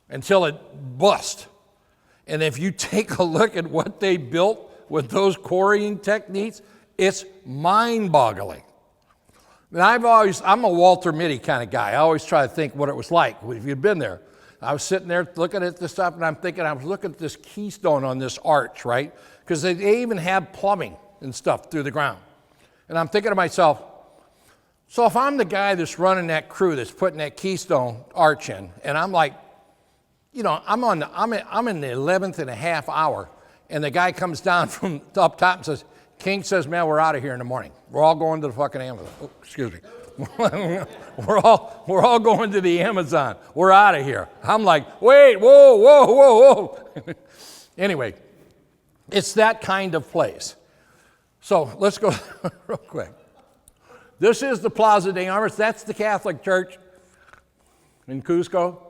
until it bust. And if you take a look at what they built with those quarrying techniques, it's mind-boggling. And I'm a Walter Mitty kind of guy. I always try to think what it was like if you'd been there. I was sitting there looking at this stuff, and I'm thinking, I was looking at this keystone on this arch, right? Because they even have plumbing and stuff through the ground. And I'm thinking to myself, so if I'm the guy that's running that crew that's putting that keystone arch in, and I'm like, you know, I'm in the 11th and a half hour, and the guy comes down from up top and says, King says, man, we're out of here in the morning. We're all going to the fucking Amazon. Oh, excuse me. we're all going to the Amazon. We're out of here. I'm like, wait, whoa, whoa, whoa, whoa. Anyway, it's that kind of place. So let's go real quick. This is the Plaza de Armas. That's the Catholic Church in Cusco.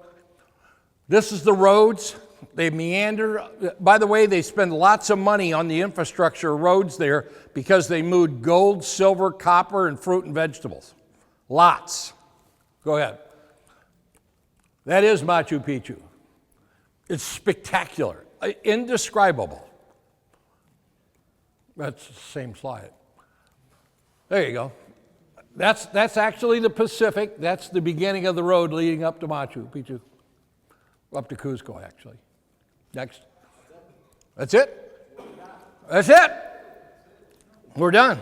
This is the roads. They meander. By the way, they spend lots of money on the infrastructure roads there because they moved gold, silver, copper, and fruit and vegetables. Lots. Go ahead. That is Machu Picchu. It's spectacular, indescribable. That's the same slide. There you go. That's actually the Pacific. That's the beginning of the road leading up to Machu Picchu. Up to Cusco, actually. Next. That's it. That's it. We're done.